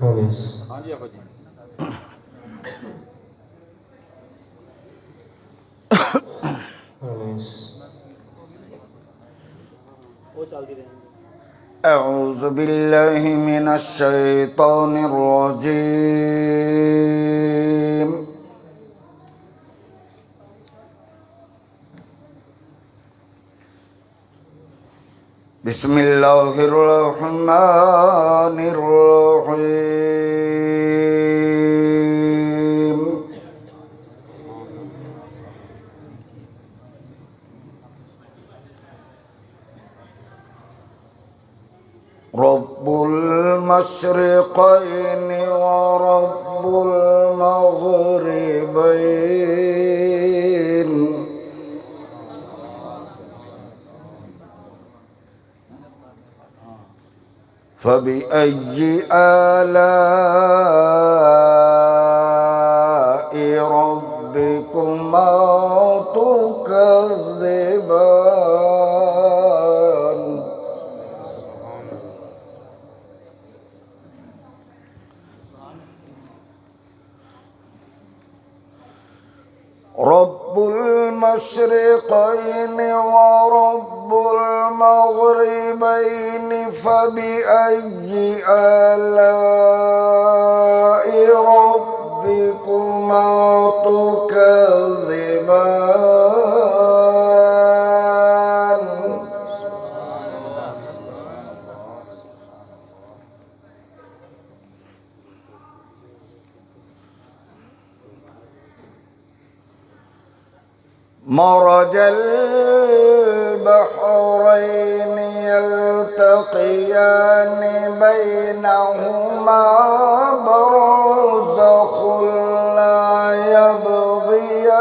انیس ہاں جی ابا جی انیس أعوذ بالله من الشيطان الرجيم بسم الله الرحمن الرحيم رب المشرقين ورب المغربين فبأي آلاء ربكما تكذبان رب المشرقين ورب المغربين فبأي آلاء ربكما تكذبان مرج البحرين يلتقيان بينهما برزخ لا يبغيان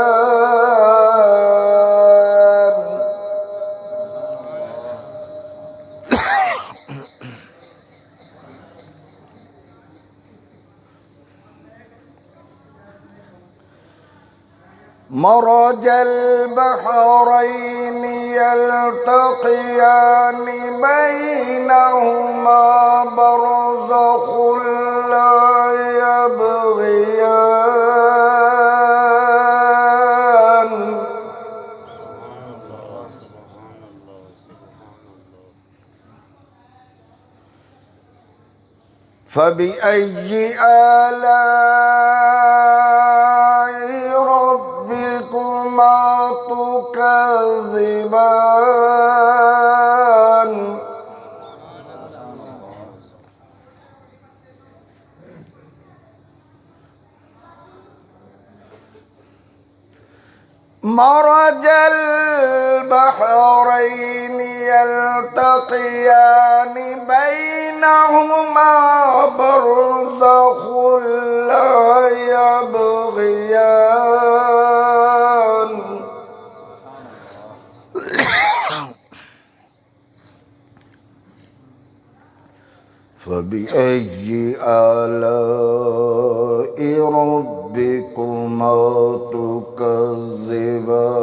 مرج البحرين يلتقيان بينهما برزخ لا يبغيان فبأي آلاء ربكما تكذبان مرج البحرين يلتقيان بينهما برزخ لا يبغيان فبأي آلاء ربكما تكذبان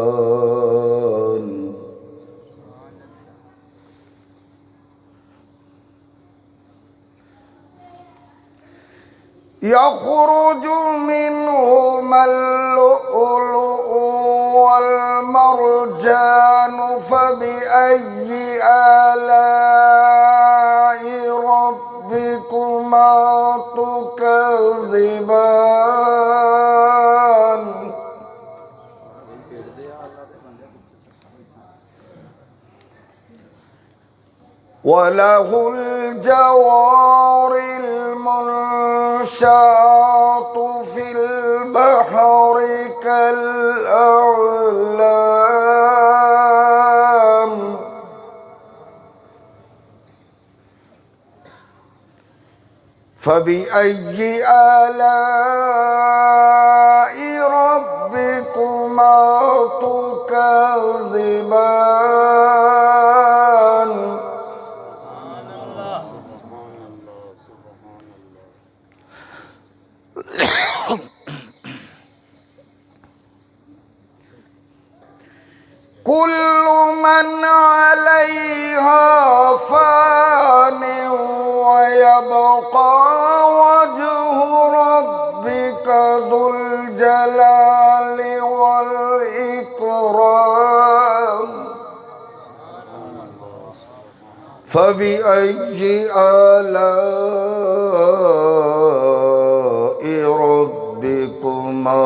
يخرج منهما اللؤلؤ والمرجان فبأي آلاء ربكما تكذبان وله الجوار المنشآت في البحر كالأعلام فبأي آلاء ربكما تكذبان كل من عليها فان ويبقى وجه فبأي آلاء ربكما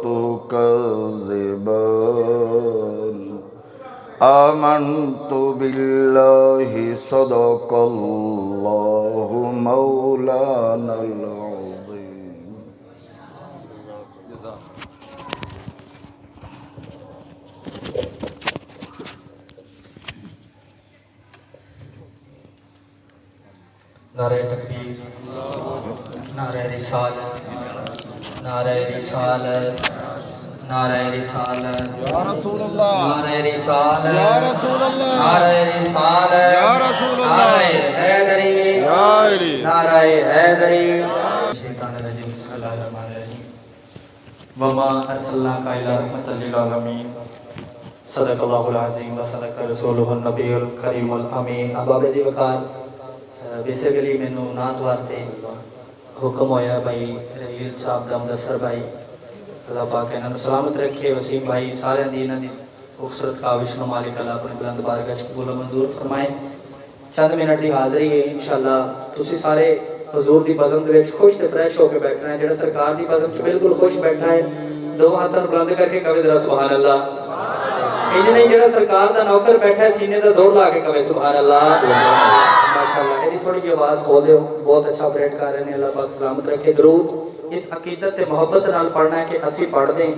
تكذبان آمنت بالله صدق الله مولانا العظيم. نعرہ تکبیر، نعرہ رسالت، نعرہ رسالت، نعرہ رسالت، یا رسول اللہ، نعرہ رسالت، یا رسول اللہ، نعرہ رسالت، یا رسول اللہ، نعرہ حیدری، یا علی، نعرہ حیدری. شیطان الرجیم. بسم اللہ الرحمن الرحیم. وما ارسلناک الا رحمۃ للعالمین. صدق اللہ العظیم و صدق رسولہ النبی الکریم الامین. احباب عزیز وقار، بیسیکلی مینوں نعت واسطے حکم ہویا بھائی رحیل صاحب دا مدثر بھائی، اللہ پاک انہاں نوں سلامت رکھے، وسیم بھائی سارے دی انہاں دی خوبصورت کاوش نو مالک اللہ اپنی بلند بارگاہ وچ قبول و منظور فرمائے. چند منٹ دی حاضری ہے انشاءاللہ. تسی سارے حضور دی بزم دے وچ خوش تے فریش ہو کے بیٹھنا ہے. جڑا سرکار دی بزم وچ بالکل خوش بیٹھا ہے دو ہاتھاں بلند کر کے کہے ذرا سبحان اللہ. انج نہیں جڑا سرکار دا نوکر بیٹھا ہے سینے دا زور لا کے کہے سبحان اللہ. ماشاءاللہ ایدی تھوڑی جی آواز کھول دیو. بہت اچھا آپریٹ کر رہے ہیں. اللہ پاک سلامت رکھے. درود اس عقیدت تے محبت نال پڑھنا ہے کہ اسی پڑھ دیں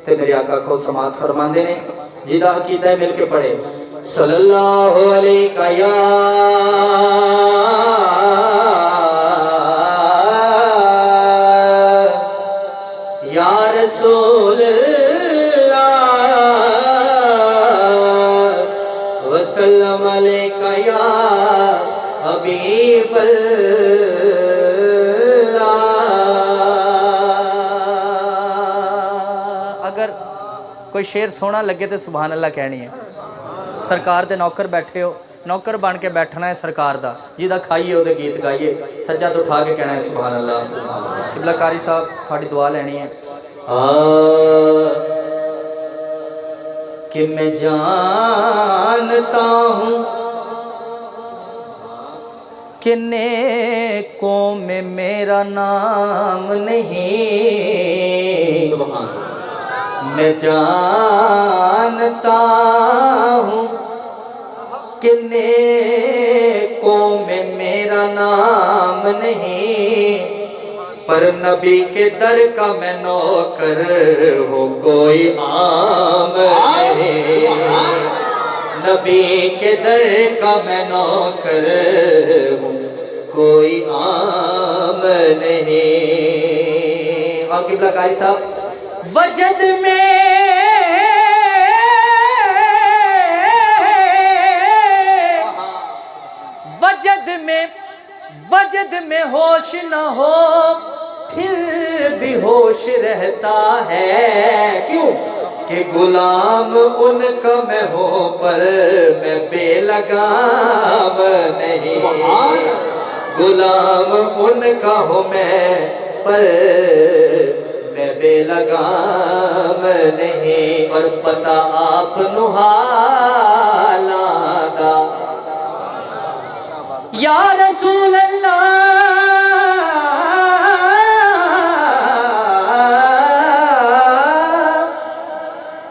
تے میرے آقا خود سماعت فرماندے نے. جیدہ عقیدہ ہے مل کے پڑھے. صلی اللہ علیہ یا یا رسول اللہ وسلم علیہ یا حبیب اللہ. اگر کوئی شعر سونا لگے تو سبحان اللہ کہنی ہے. سرکار دے نوکر بیٹھے ہو، نوکر بن کے بیٹھنا ہے سرکار دا. جیدہ کھائیے وہ گیت گائیے، سجاد اٹھا کے کہنا ہے سبحان اللہ. قبلہ قاری صاحب تھوڑی دعا لینی ہے. کہ میں جانتا ہوں کہ نیکوں میں میرا نام نہیں. میں جانتا ہوں کہ نیکوں میں میرا نام نہیں، پر نبی کے در کا میں نوکر ہوں کوئی عام نہیں. نبی کے در کا میں نوکر ہوں کوئی عام نہیں. اور قبلہ قاری صاحب وجد میں ہوش نہ ہو پھر بھی ہوش رہتا ہے. کیوں کہ غلام ان کا میں ہوں پر میں بے لگام نہیں. غلام ان کا ہوں میں پر میں بے لگام نہیں. اور پتہ آپ نو حالاں دا یا رسول اللہ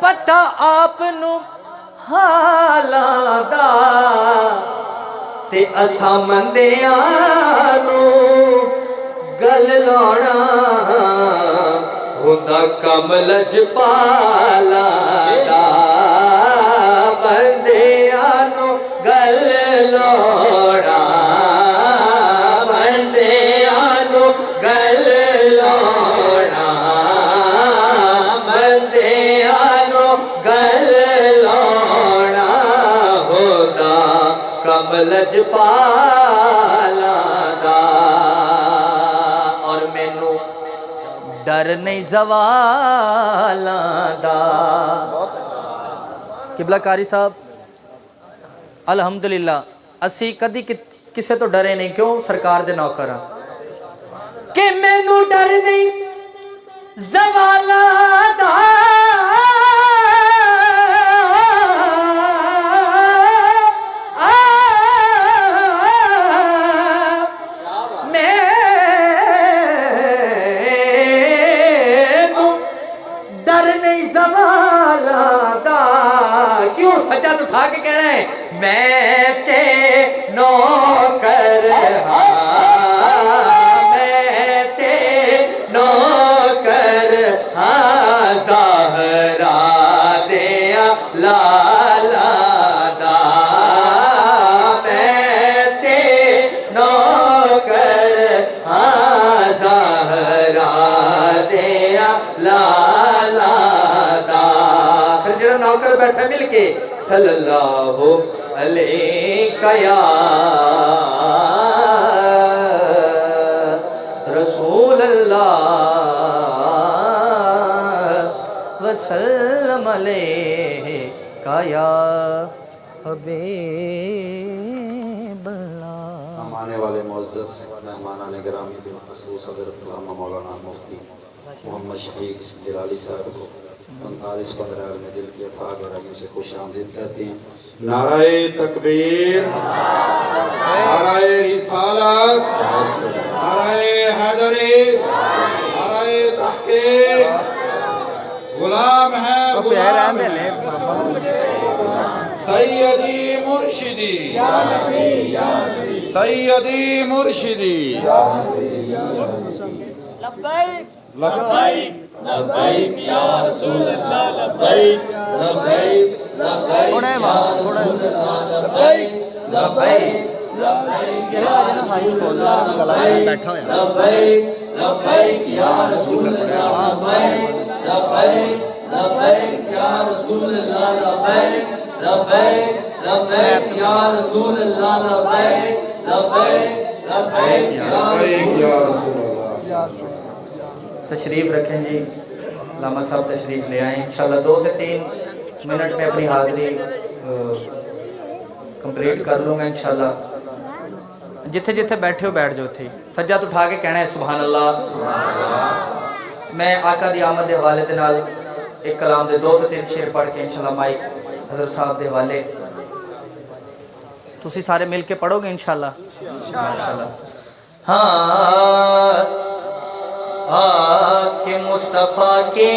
پتہ آپ نو حالاں دا تے اساں مندیاں نو گل لانا ہوندا کم لجپالا دا. بندیاں نو گل لانا بندیاں نو گل لانا بندیاں نو گل لانا ہوندا کم لجپالا دا. اور مینوں ڈر نہیں زوالاں دا. قبلہ قاری صاحب الحمدللہ اسی کدی کسے تو ڈرے نہیں. کیوں؟ سرکار دے نوکر ہاں. کہ مینوں ڈر نہیں زوالاں دا اٹھا کے کہنا ہے میں تے نوکر ہاں میں تے نوکر ہاں زہرا دیا لالا دا میں تے نوکر ہاں زہرا دیا لالا دا پھر جڑا نوکر بیٹھا مل کے صلی اللہ علیہ یا رسول اللہ وسلم علیہ یا حبیب اللہ. ہم آنے والے معزز مہمان گرامی بالخصوص حضرت علامہ مولانا مفتی محمد شفیق جلالی صاحب کو 45-15 میں دل کی اتھا گہرائیوں سے خوش آمدید کہتے ہیں. نعرہ تکبیر، نعرہ رسالت، نعرہ حیدری، نعرہ تحقیق. غلام ہے غلام ہے سیدی مرشدی سیدی مرشدی. لبیک لبیک لبیک یا رسول اللہ لبیک لبیک لبیک یا رسول اللہ لبیک لبیک لبیک یا رسول اللہ لبیک لبیک لبیک یا رسول اللہ لبیک لبیک لبیک یا رسول اللہ لبیک لبیک لبیک یا رسول اللہ لبیک لبیک لبیک یا رسول اللہ. تشریف رکھیں جی. علامہ صاحب تشریف لے آئیں. انشاءاللہ 2 سے 3 منٹ میں اپنی حاضری کمپلیٹ کر لوں گا انشاءاللہ. جتھے جتھے بیٹھے ہو بیٹھ جاؤ تھے. سجاد اٹھا کے کہنا ہے سبحان اللہ. میں آقا دی آمد دے حوالے دے نال ایک کلام دے 2 سے 3 شعر پڑھ کے انشاءاللہ مائک حضرت صاحب دے حوالے تسی سارے مل کے پڑھو گے انشاءاللہ. ہاں کہ مصطفیٰ کے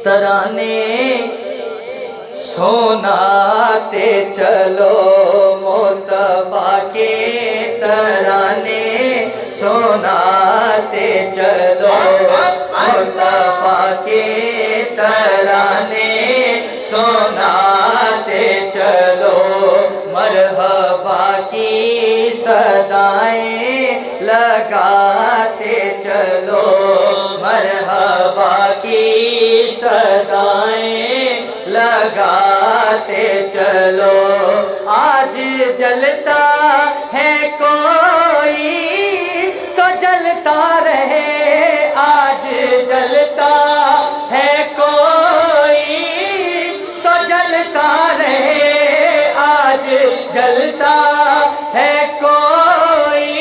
ترانے سناتے چلو مصطفیٰ کے ترانے سناتے چلو مصطفیٰ کے ترانے سناتے چلو مرحبا کی صدائیں لگاتے چلو مرحبا کی صدائیں لگاتے چلو. آج جلتا ہے کوئی تو جلتا رہے آج جلتا ہے کوئی تو جلتا رہے آج جلتا ہے کوئی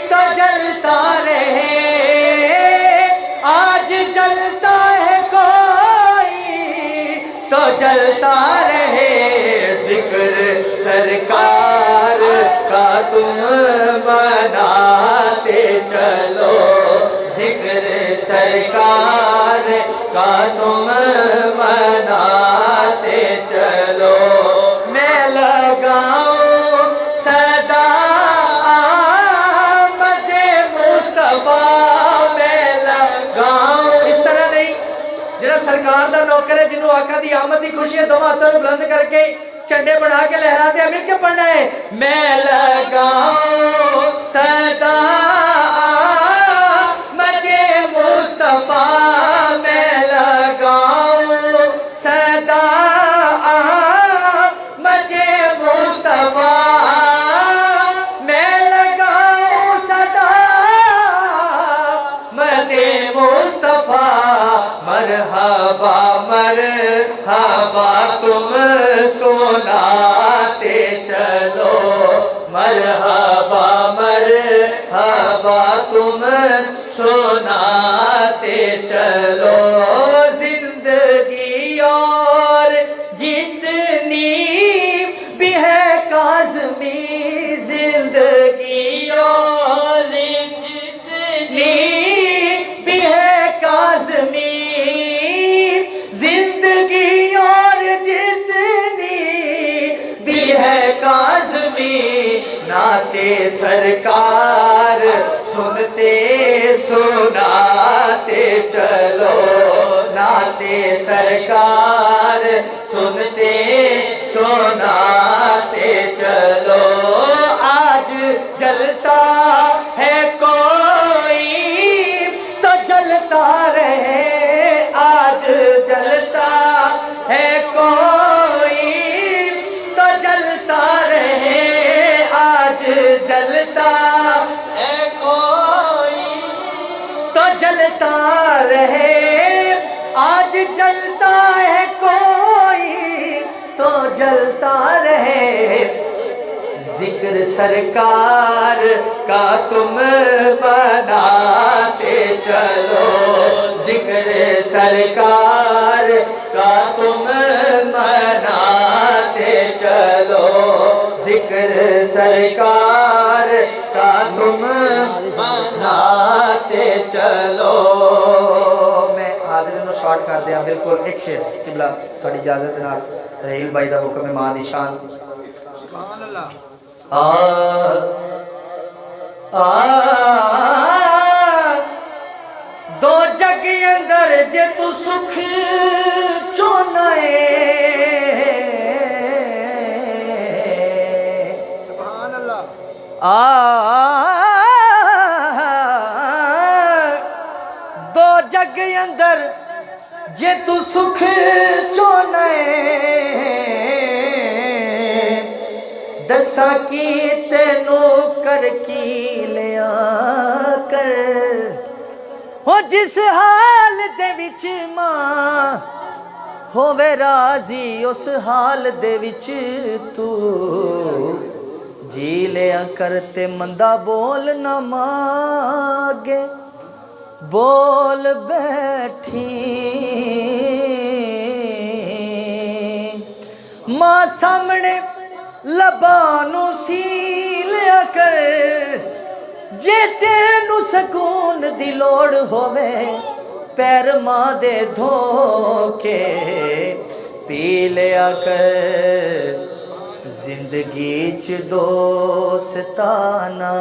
تو جلتا رہے آج جلتا ہے کوئی تو جلتا رہے. ذکر سرکار کا تم مناتے چلو ذکر سرکار کا تم مناتے چلو. میں لگاؤں صدا آمد مصطفیٰ میں لگاؤں. اس طرح نہیں جنہاں سرکار دا نوکر ہے جنہوں آقا دی آمد دی خوشی ہے دو ہاتھوں کو بلند کر کے چنڈے بنا کے لہرا دیا مل کے پڑھنا ہے. میں لگاؤں صدا آمد مصطفیٰ میں لگاؤں صدا آمد مصطفیٰ میں لگاؤں صدا آمد مصطفیٰ. مرحبا مرحبا تم سناتے چلو مرحبا مرحبا تم سناتے چلو. زندگی اور جتنی بھی ہے کاظمی زندگی اور جتنی بھی ہے کاظمی زندگی اور سرکار سنتے سناتے چلو ناتے سرکار سنتے سناتے چلو آج جلتا ہے کوئی تو جلتا رہے آج جلتا ہے کوئی تو جلتا رہے آج جلتا ہے کوئی تو جلتا رہے آج جلتا ہے کوئی تو جلتا رہے ذکر سرکار کا تم بناتے چلو ذکر سرکار کا تم بناتے چلو ذکر سرکار کا تم بناتے چلو میں حاضرین شارٹ کر دیا بالکل ایک شعر قبلہ تھوڑی اجازت نال رحیل بھائی دا حکم ماں دی شان سبحان اللہ دو جگ اندر جے تو سکھ چونا سبحان اللہ دو جگ اندر جے تو سکھ چونا دسا کی تینوں کر کی لیا کر ہو جس حال دے وچ ماں ہووے راضی اس حال دے وچ تو جی لیا کرتے مندہ بول نہ مانگے بول بیٹھی ماں سامنے لبانو سی لیا کر جے تینو سکون دی لوڑ ہووے پیر ماں دے دھو کے پی لیا کر زندگی چ دوستانہ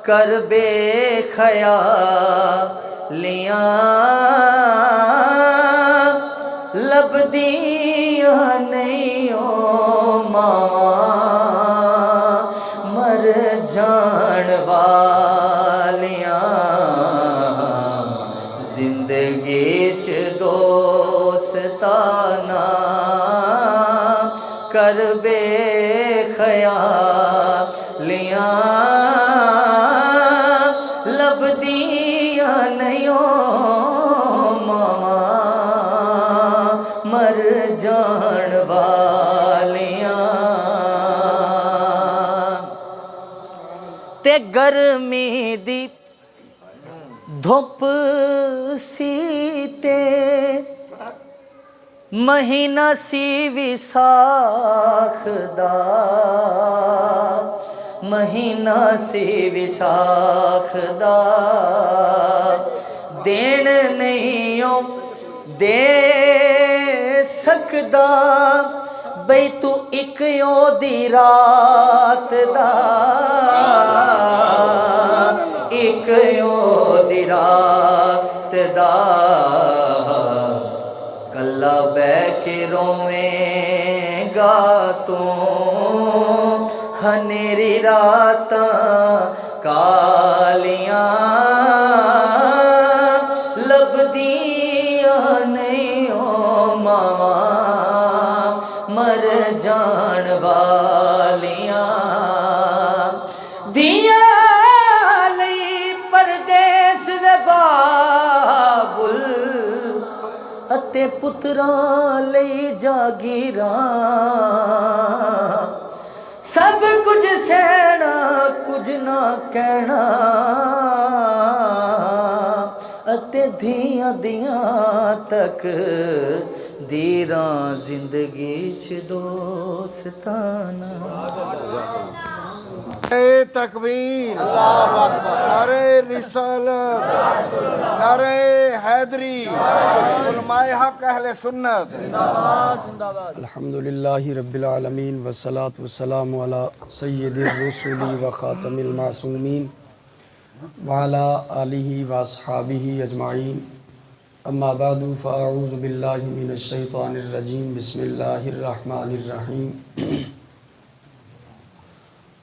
کر بے خیالیاں لبدیاں نہیں او ماں مر جان والیاں زندگی چ دوستانہ کر بے خیالیاں لبدیاں نہیں او مر جان والیاں تے گرمی دی دھوپ سی تے مہینہ سی وساخ دا مہینہ سی وساخ دا دین نہیں او دے سکدا بئی تو ایک او دی رات دا ایک او دی رات دا کلا بے کے رویں گا تو ہنیری راتاں کالیاں لبدیاں نہیں او ماں مر جان والیاں دیاں لئی پردیس وے بابل اتے پتراں لئی جاگیراں سب کچھ سہنا کچھ نہ کہنا اتے دھیاں دیاں تک دیراں زندگی چ دوستانہ تکبیر نعرہ رسالت نعرہ حیدری علماء حق اہل سنت الحمدللہ رب العالمین والصلاة والسلام علی سید الرسول و خاتم المعصومین وعلی آلہ واصحابہ اجمعین اما بعد فاعوذ باللہ من الشیطان الرجیم بسم اللہ الرحمن الرحیم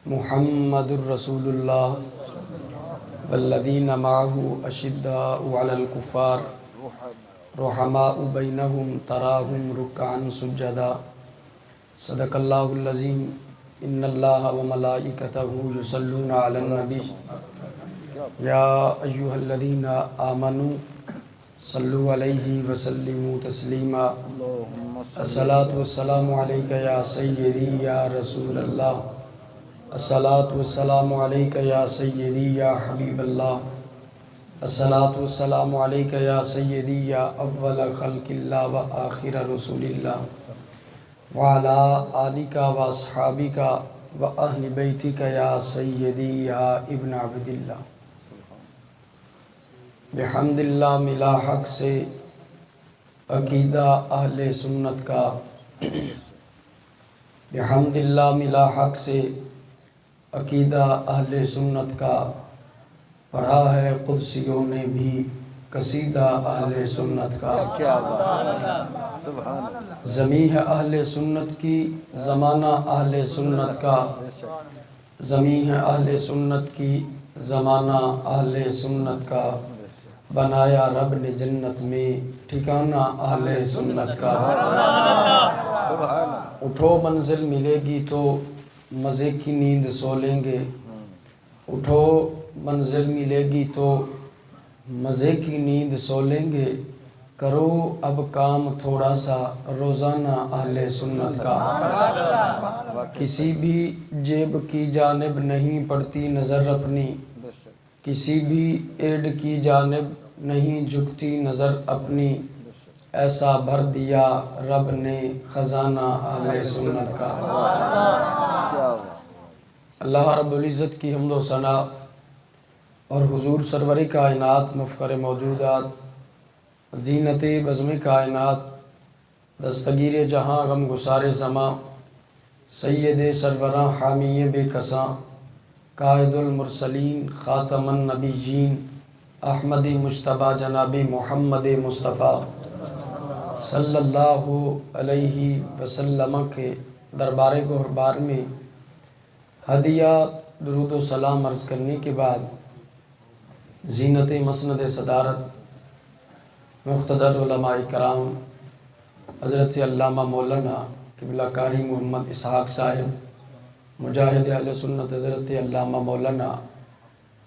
محمد الرسول اللہ والذین معہ اشداء علی الکفار رحماء بینہم تراہم رکعا سجدا صدق اللہ العظیم ان اللہ وملائکتہ یصلون علی النبی یا ایہا الذین آمنوا صلوا علیہ وسلموا تسلیما الصلاة والسلام علیک یا سیدی یا رسول اللہ الصلاة والسلام علیک یا سیدی یا حبیب اللہ الصلاة والسلام علیک یا سیدی یا اول خلق اللہ و آخر رسول اللہ وعلا آلک و اصحابک و اہل بیتک یا سیدی یا ابن عبداللہ بحمد اللہ ملا حق سے عقیدہ اہل سنت کا بحمد اللہ ملا حق سے عقیدہ اہل سنت کا پڑھا ہے قدسیوں نے بھی قصیدہ اہل سنت کا زمین ہے اہل سنت کی زمانہ اہل سنت کا زمین ہے اہل سنت کی زمانہ اہل سنت کا بنایا رب نے جنت میں ٹھکانہ اہل سنت کا اٹھو منزل ملے گی تو مزے کی نیند سو لیں گے اٹھو منزل ملے گی تو مزے کی نیند سو لیں گے کرو اب کام تھوڑا سا روزانہ اہل سنت کا کسی بھی جیب کی جانب نہیں پڑتی نظر اپنی کسی بھی ایڈ کی جانب نہیں جھکتی نظر اپنی ایسا بھر دیا رب نے خزانہ اہل سنت کا اللہ رب العزت کی حمد و ثنا اور حضور سرور کائنات مفخر موجودات زینت بزم کائنات دستگیر جہاں غم گسار زماں سید سروراں حامی بے کساں قائد المرسلین خاتم النبیین احمد مجتبی جناب محمد مصطفیٰ صلی اللہ علیہ وسلم کے دربار گہربار میں ہدیہ درود و سلام عرض کرنے کے بعد زینت مسند صدارت مقتدر علماء کرام حضرت علامہ مولانا قبلہ قاری محمد اسحاق صاحب مجاہد اہل سنت حضرت علامہ مولانا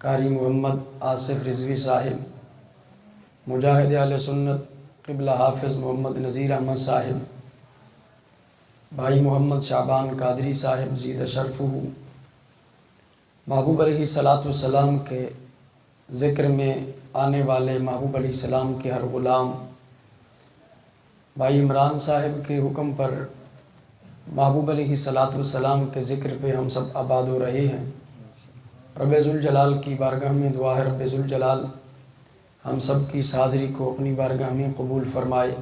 قاری محمد آصف رضوی صاحب مجاہد اہل سنت قبلہ حافظ محمد نذیر احمد صاحب بھائی محمد شعبان قادری صاحب زید شرفہ محبوب علیہ الصلاۃ والسلام کے ذکر میں آنے والے محبوب علیہ السلام کے ہر غلام بھائی عمران صاحب کے حکم پر محبوب علیہ الصلاۃ والسلام کے ذکر پہ ہم سب آباد ہو رہے ہیں رب ذوالجلال کی بارگاہ میں دعا ہے رب ذوالجلال ہم سب کی حاضری کو اپنی بارگاہ میں قبول فرمائے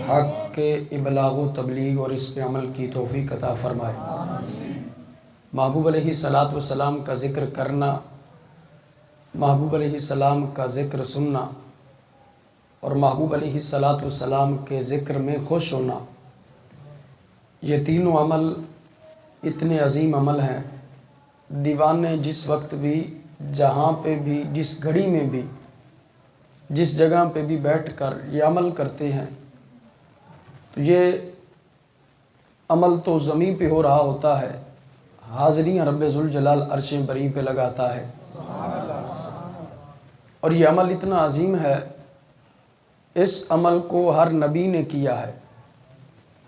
حق کے ابلاغ و تبلیغ اور اس پہ عمل کی توفیق عطا فرمائے محبوب علیہ الصلاۃ والسلام کا ذکر کرنا محبوب علیہ السلام کا ذکر سننا اور محبوب علیہ الصلاۃ والسلام کے ذکر میں خوش ہونا یہ تینوں عمل اتنے عظیم عمل ہیں دیوانے جس وقت بھی جہاں پہ بھی جس گھڑی میں بھی جس جگہ پہ بھی بیٹھ کر یہ عمل کرتے ہیں تو یہ عمل تو زمین پہ ہو رہا ہوتا ہے حاضریاں رب ذوالجلال عرش بری پہ لگاتا ہے اور یہ عمل اتنا عظیم ہے اس عمل کو ہر نبی نے کیا ہے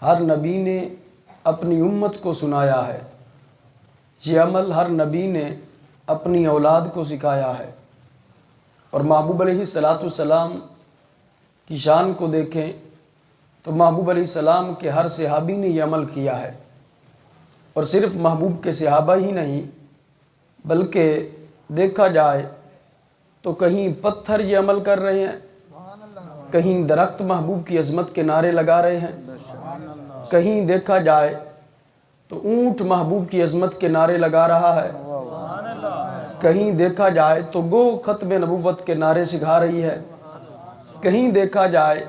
ہر نبی نے اپنی امت کو سنایا ہے یہ عمل ہر نبی نے اپنی اولاد کو سکھایا ہے اور محبوب علیہ الصلاۃ والسلام کی شان کو دیکھیں تو محبوب علیہ السلام کے ہر صحابی نے یہ عمل کیا ہے اور صرف محبوب کے صحابہ ہی نہیں بلکہ دیکھا جائے تو کہیں پتھر یہ عمل کر رہے ہیں، کہیں درخت محبوب کی عظمت کے نعرے لگا رہے ہیں، کہیں دیکھا جائے تو اونٹ محبوب کی عظمت کے نعرے لگا رہا ہے، کہیں دیکھا جائے تو گو ختم نبوت کے نعرے سکھا رہی ہے، کہیں دیکھا جائے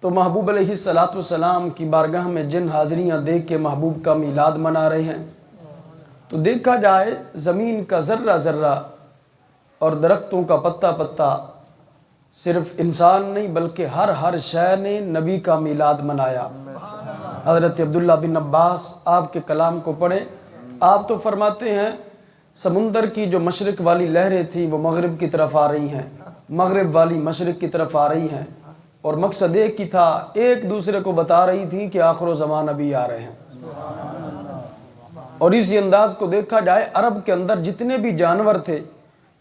تو محبوب علیہ السلام کی بارگاہ میں جن حاضریاں دے کے محبوب کا میلاد منا رہے ہیں۔ تو دیکھا جائے زمین کا ذرہ ذرہ اور درختوں کا پتا پتا، صرف انسان نہیں بلکہ ہر شے نے نبی کا میلاد منایا۔ حضرت عبداللہ بن عباس آپ کے کلام کو پڑھیں، آپ تو فرماتے ہیں سمندر کی جو مشرق والی لہریں تھیں وہ مغرب کی طرف آ رہی ہیں، مغرب والی مشرق کی طرف آ رہی ہیں، اور مقصد ایک ہی تھا، ایک دوسرے کو بتا رہی تھی کہ آخر و زمان ابھی آ رہے ہیں۔ اور اسی انداز کو دیکھا جائے عرب کے اندر جتنے بھی جانور تھے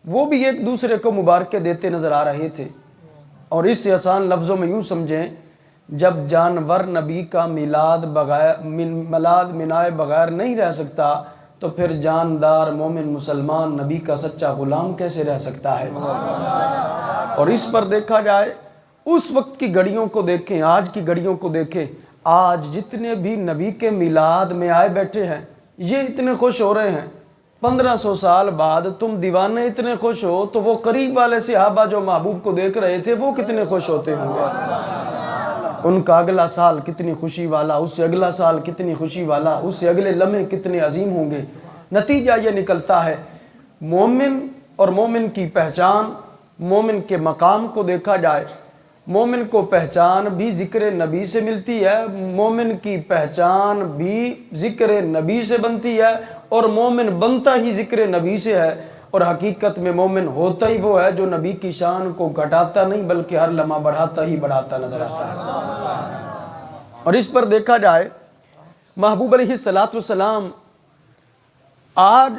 وہ بھی ایک دوسرے کو مبارکیں دیتے نظر آ رہے تھے، اور اس سے آسان لفظوں میں یوں سمجھیں، جب جانور نبی کا میلاد منائے بغیر نہیں رہ سکتا تو پھر جاندار مومن مسلمان نبی کا سچا غلام کیسے رہ سکتا ہے؟ اور اس پر دیکھا جائے اس وقت کی گھڑیوں کو دیکھیں، آج کی گھڑیوں کو دیکھیں، آج جتنے بھی نبی کے میلاد میں آئے بیٹھے ہیں یہ اتنے خوش ہو رہے ہیں، 1500 سال بعد تم دیوانے اتنے خوش ہو تو وہ قریب والے صحابہ جو محبوب کو دیکھ رہے تھے وہ کتنے خوش ہوتے ہوں گے؟ ان کا اگلا سال کتنی خوشی والا، اس سے اگلا سال کتنی خوشی والا، اس سے اگلے لمحے کتنے عظیم ہوں گے۔ نتیجہ یہ نکلتا ہے مومن اور مومن کی پہچان، مومن کے مقام کو دیکھا جائے، مومن کو پہچان بھی ذکر نبی سے ملتی ہے، مومن کی پہچان بھی ذکر نبی سے بنتی ہے، اور مومن بنتا ہی ذکر نبی سے ہے، اور حقیقت میں مومن ہوتا ہی وہ ہے جو نبی کی شان کو گھٹاتا نہیں بلکہ ہر لمحہ بڑھاتا ہی بڑھاتا نظر آتا ہے۔ اور اس پر دیکھا جائے محبوب علیہ السلام، آج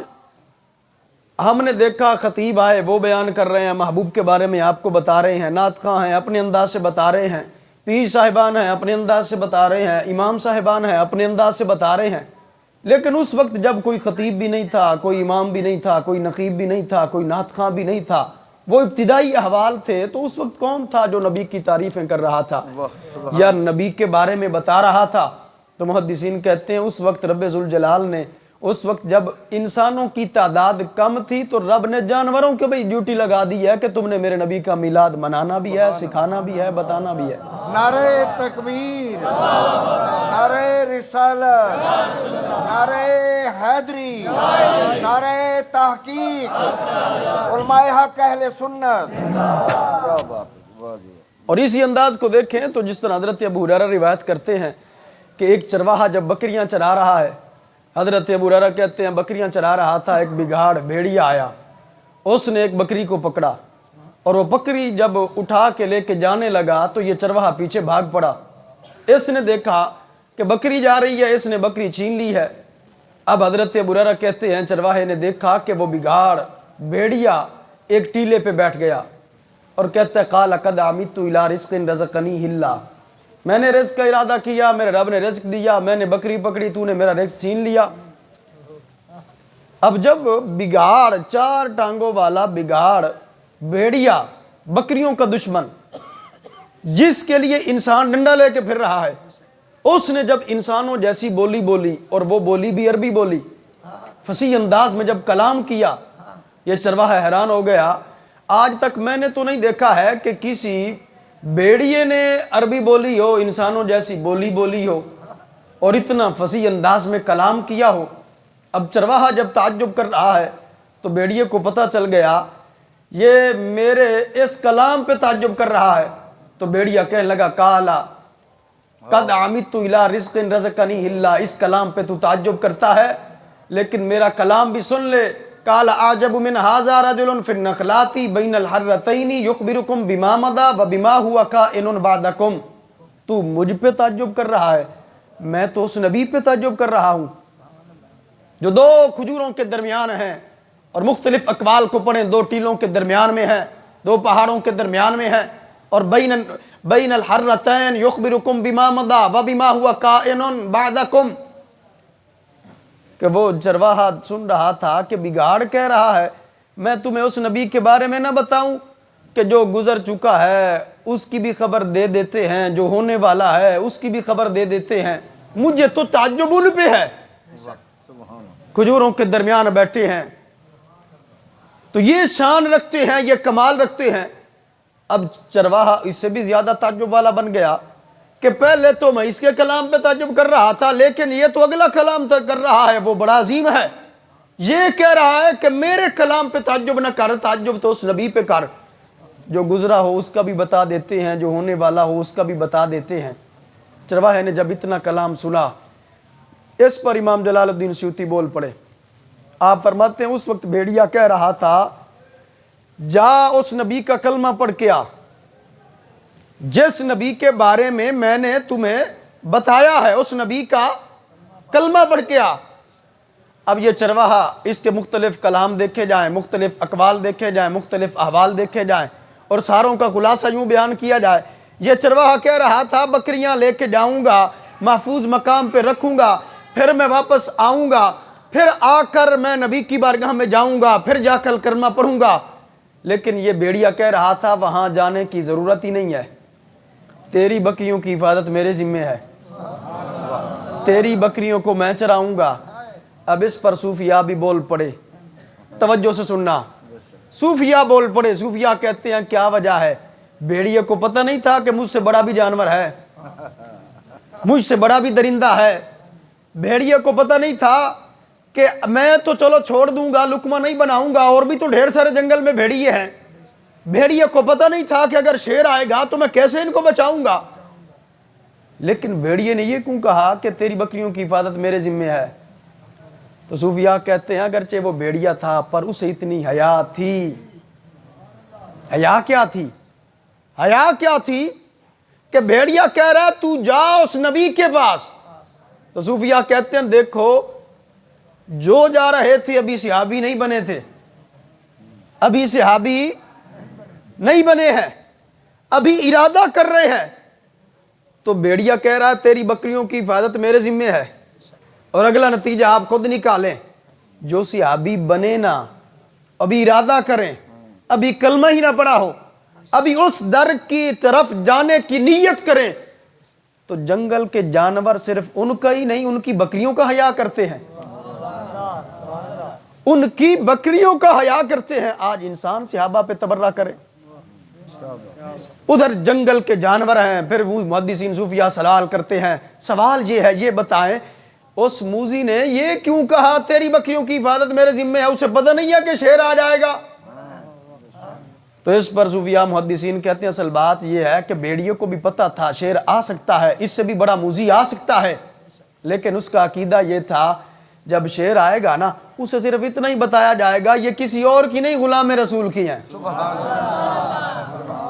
ہم نے دیکھا خطیب آئے وہ بیان کر رہے ہیں محبوب کے بارے میں، آپ کو بتا رہے ہیں، نعت خواں ہیں اپنے انداز سے بتا رہے ہیں، پیر صاحبان ہیں اپنے انداز سے بتا رہے ہیں، امام صاحبان ہیں اپنے انداز سے بتا رہے ہیں، لیکن اس وقت جب کوئی خطیب بھی نہیں تھا، کوئی امام بھی نہیں تھا، کوئی نقیب بھی نہیں تھا، کوئی نعت خواں بھی نہیں تھا، وہ ابتدائی احوال تھے، تو اس وقت کون تھا جو نبی کی تعریفیں کر رہا تھا یا نبی کے بارے میں بتا رہا تھا؟ تو محدثین کہتے ہیں اس وقت رب ذوالجلال نے، اس وقت جب انسانوں کی تعداد کم تھی تو رب نے جانوروں کے بھی ڈیوٹی لگا دی ہے کہ تم نے میرے نبی کا میلاد منانا بھی ہے، سکھانا بھی ہے، بتانا بھی ہے۔ نعرہ تکبیر، نعرہ رسالت، نعرہ حیدری، نعرہ تحقیق، علماء حق اہل سنت۔ اور اسی انداز کو دیکھیں تو جس طرح حضرت ابو ہریرہ روایت کرتے ہیں کہ ایک چرواہا جب بکریاں چرا رہا ہے، حضرت ابو ہریرہ کہتے ہیں بکریاں چرا رہا تھا، ایک بگھاڑ بھیڑیا آیا، اس نے ایک بکری کو پکڑا، اور وہ بکری جب اٹھا کے لے کے جانے لگا تو یہ چرواہا پیچھے بھاگ پڑا، اس نے دیکھا کہ بکری جا رہی ہے، اس نے بکری چھین لی ہے۔ اب حضرت ابو ہریرہ کہتے ہیں چرواہے نے دیکھا کہ وہ بگھاڑ بھیڑیا ایک ٹیلے پہ بیٹھ گیا، اور کہتا ہے قال قد عمدت الی رزق رزقنیہ اللہ، میں نے رزق کا ارادہ کیا، میرے رب نے رزق دیا، میں نے بکری پکڑی، تو نے میرا رزق چھین لیا۔ اب جب بگھاڑ، 4 ٹانگوں والا بگھاڑ، بھیڑیا، بکریوں کا دشمن، جس کے لیے انسان ڈنڈا لے کے پھر رہا ہے، اس نے جب انسانوں جیسی بولی بولی، اور وہ بولی بھی عربی بولی، فصیح انداز میں جب کلام کیا، یہ چرواہا حیران ہو گیا، آج تک میں نے تو نہیں دیکھا ہے کہ کسی بھیڑیے نے عربی بولی ہو، انسانوں جیسی بولی بولی ہو، اور اتنا فصیح انداز میں کلام کیا ہو۔ اب چرواہا جب تعجب کر رہا ہے تو بھیڑیے کو پتہ چل گیا یہ میرے اس کلام پہ تعجب کر رہا ہے، تو بھیڑیا کہنے لگا قالا قد عمدت الی رزق رزقنیہ اللہ، اس کلام پہ تو تعجب کرتا ہے لیکن میرا کلام بھی سن لے۔ قال اعجب من هذا رجل في النخلات بين الحرتين يخبركم بما مضى وبما هو كائن بعدكم، تو مجھ پہ تعجب کر رہا ہے، میں تو اس نبی پہ تعجب کر رہا ہوں جو 2 کھجوروں کے درمیان ہیں، اور مختلف اقوال کو پڑھیں، 2 ٹیلوں کے درمیان میں ہے، 2 پہاڑوں کے درمیان میں ہے، اور بین الحرتین یخبرکم بما مضی وبما هو کائن بعدکم، کہ وہ چرواہا سن رہا تھا کہ بگاڑ کہہ رہا ہے میں تمہیں اس نبی کے بارے میں نہ بتاؤں کہ جو گزر چکا ہے اس کی بھی خبر دے دیتے ہیں، جو ہونے والا ہے اس کی بھی خبر دے دیتے ہیں، مجھے تو تعجب ان پہ ہے، کھجوروں کے درمیان بیٹھے ہیں تو یہ شان رکھتے ہیں، یہ کمال رکھتے ہیں۔ اب چرواہا اس سے بھی زیادہ تعجب والا بن گیا کہ پہلے تو میں اس کے کلام پہ تعجب کر رہا تھا، لیکن یہ تو اگلا کلام کر رہا ہے وہ بڑا عظیم ہے، یہ کہہ رہا ہے کہ میرے کلام پہ تعجب نہ کر، تعجب تو اس نبی پہ کر، جو گزرا ہو اس کا بھی بتا دیتے ہیں، جو ہونے والا ہو اس کا بھی بتا دیتے ہیں۔ چرواہے نے جب اتنا کلام سنا اس پر امام جلال الدین سیوطی بول پڑے۔ آپ فرماتے ہیں اس وقت بھیڑیا کہہ رہا تھا جا اس نبی کا کلمہ پڑھ کے آ جس نبی کے بارے میں نے تمہیں بتایا ہے، اس نبی کا کلمہ پڑھ کے آ۔ اب یہ چرواہا اس کے مختلف کلام دیکھے جائیں، مختلف اقوال دیکھے جائیں، مختلف احوال دیکھے جائیں اور ساروں کا خلاصہ یوں بیان کیا جائے، یہ چرواہا کہہ رہا تھا بکریاں لے کے جاؤں گا، محفوظ مقام پہ رکھوں گا، پھر میں واپس آؤں گا، پھر آ کر میں نبی کی بارگاہ میں جاؤں گا، پھر جا کر کلمہ پڑھوں گا۔ لیکن یہ بھیڑیا کہہ رہا تھا وہاں جانے کی ضرورت ہی نہیں ہے، تیری بکریوں کی حفاظت میرے ذمہ ہے، تیری بکریوں کو میں چراؤں گا۔ اب اس پر صوفیاء بھی بول پڑے، توجہ سے سننا، صوفیاء بول پڑے۔ صوفیاء کہتے ہیں کیا وجہ ہے؟ بھیڑیے کو پتہ نہیں تھا کہ مجھ سے بڑا بھی جانور ہے، مجھ سے بڑا بھی درندہ ہے، بھیڑیے کو پتہ نہیں تھا کہ میں تو چلو چھوڑ دوں گا، لقمہ نہیں بناؤں گا، اور بھی تو ڈھیر سارے جنگل میں بھیڑیے ہیں۔ بھیڑیے کو پتہ نہیں تھا کہ اگر شیر آئے گا تو میں کیسے ان کو بچاؤں گا۔ لیکن بھیڑیے نے یہ کیوں کہا کہ تیری بکریوں کی حفاظت میرے ذمہ ہے؟ تو صوفیاء کہتے ہیں اگرچہ وہ بھیڑیا تھا پر اسے اتنی حیا تھی۔ حیا کیا تھی؟ حیا کیا تھی کہ بھیڑیا کہہ رہا ہے تو جا اس نبی کے پاس۔ تو صوفیاء کہتے ہیں دیکھو جو جا رہے تھے ابھی صحابی نہیں بنے تھے، ابھی صحابی نہیں بنے ہیں، ابھی ارادہ کر رہے ہیں۔ تو بھیڑیا کہہ رہا ہے تیری بکریوں کی حفاظت میرے ذمہ ہے، اور اگلا نتیجہ آپ خود نکالیں، جو صحابی بنے نا، ابھی ارادہ کریں، ابھی کلمہ ہی نہ پڑھا ہو، ابھی اس در کی طرف جانے کی نیت کریں، تو جنگل کے جانور صرف ان کا ہی نہیں ان کی بکریوں کا حیا کرتے ہیں، ان کی بکریوں کا حیا کرتے ہیں۔ آج انسان صحابہ پہ تبرہ کرے، ادھر جنگل کے جانور ہیں، پھر وہ محدثین صوفیاء سوال کرتے ہیں، سوال یہ ہے یہ بتائیں اس موذی نے یہ کیوں کہا تیری بکریوں کی حفاظت میرے ذمہ ہے؟ اسے پتہ نہیں ہے کہ شیر آ جائے گا؟ تو اس پر صوفیاء محدثین کہتے ہیں اصل بات یہ ہے کہ بھیڑیے کو بھی پتہ تھا شیر آ سکتا ہے، اس سے بھی بڑا موذی آ سکتا ہے، لیکن اس کا عقیدہ یہ تھا جب شیر آئے گا نا اسے صرف اتنا ہی بتایا جائے گا یہ کسی اور کی نہیں، غلام رسول کی ہیں،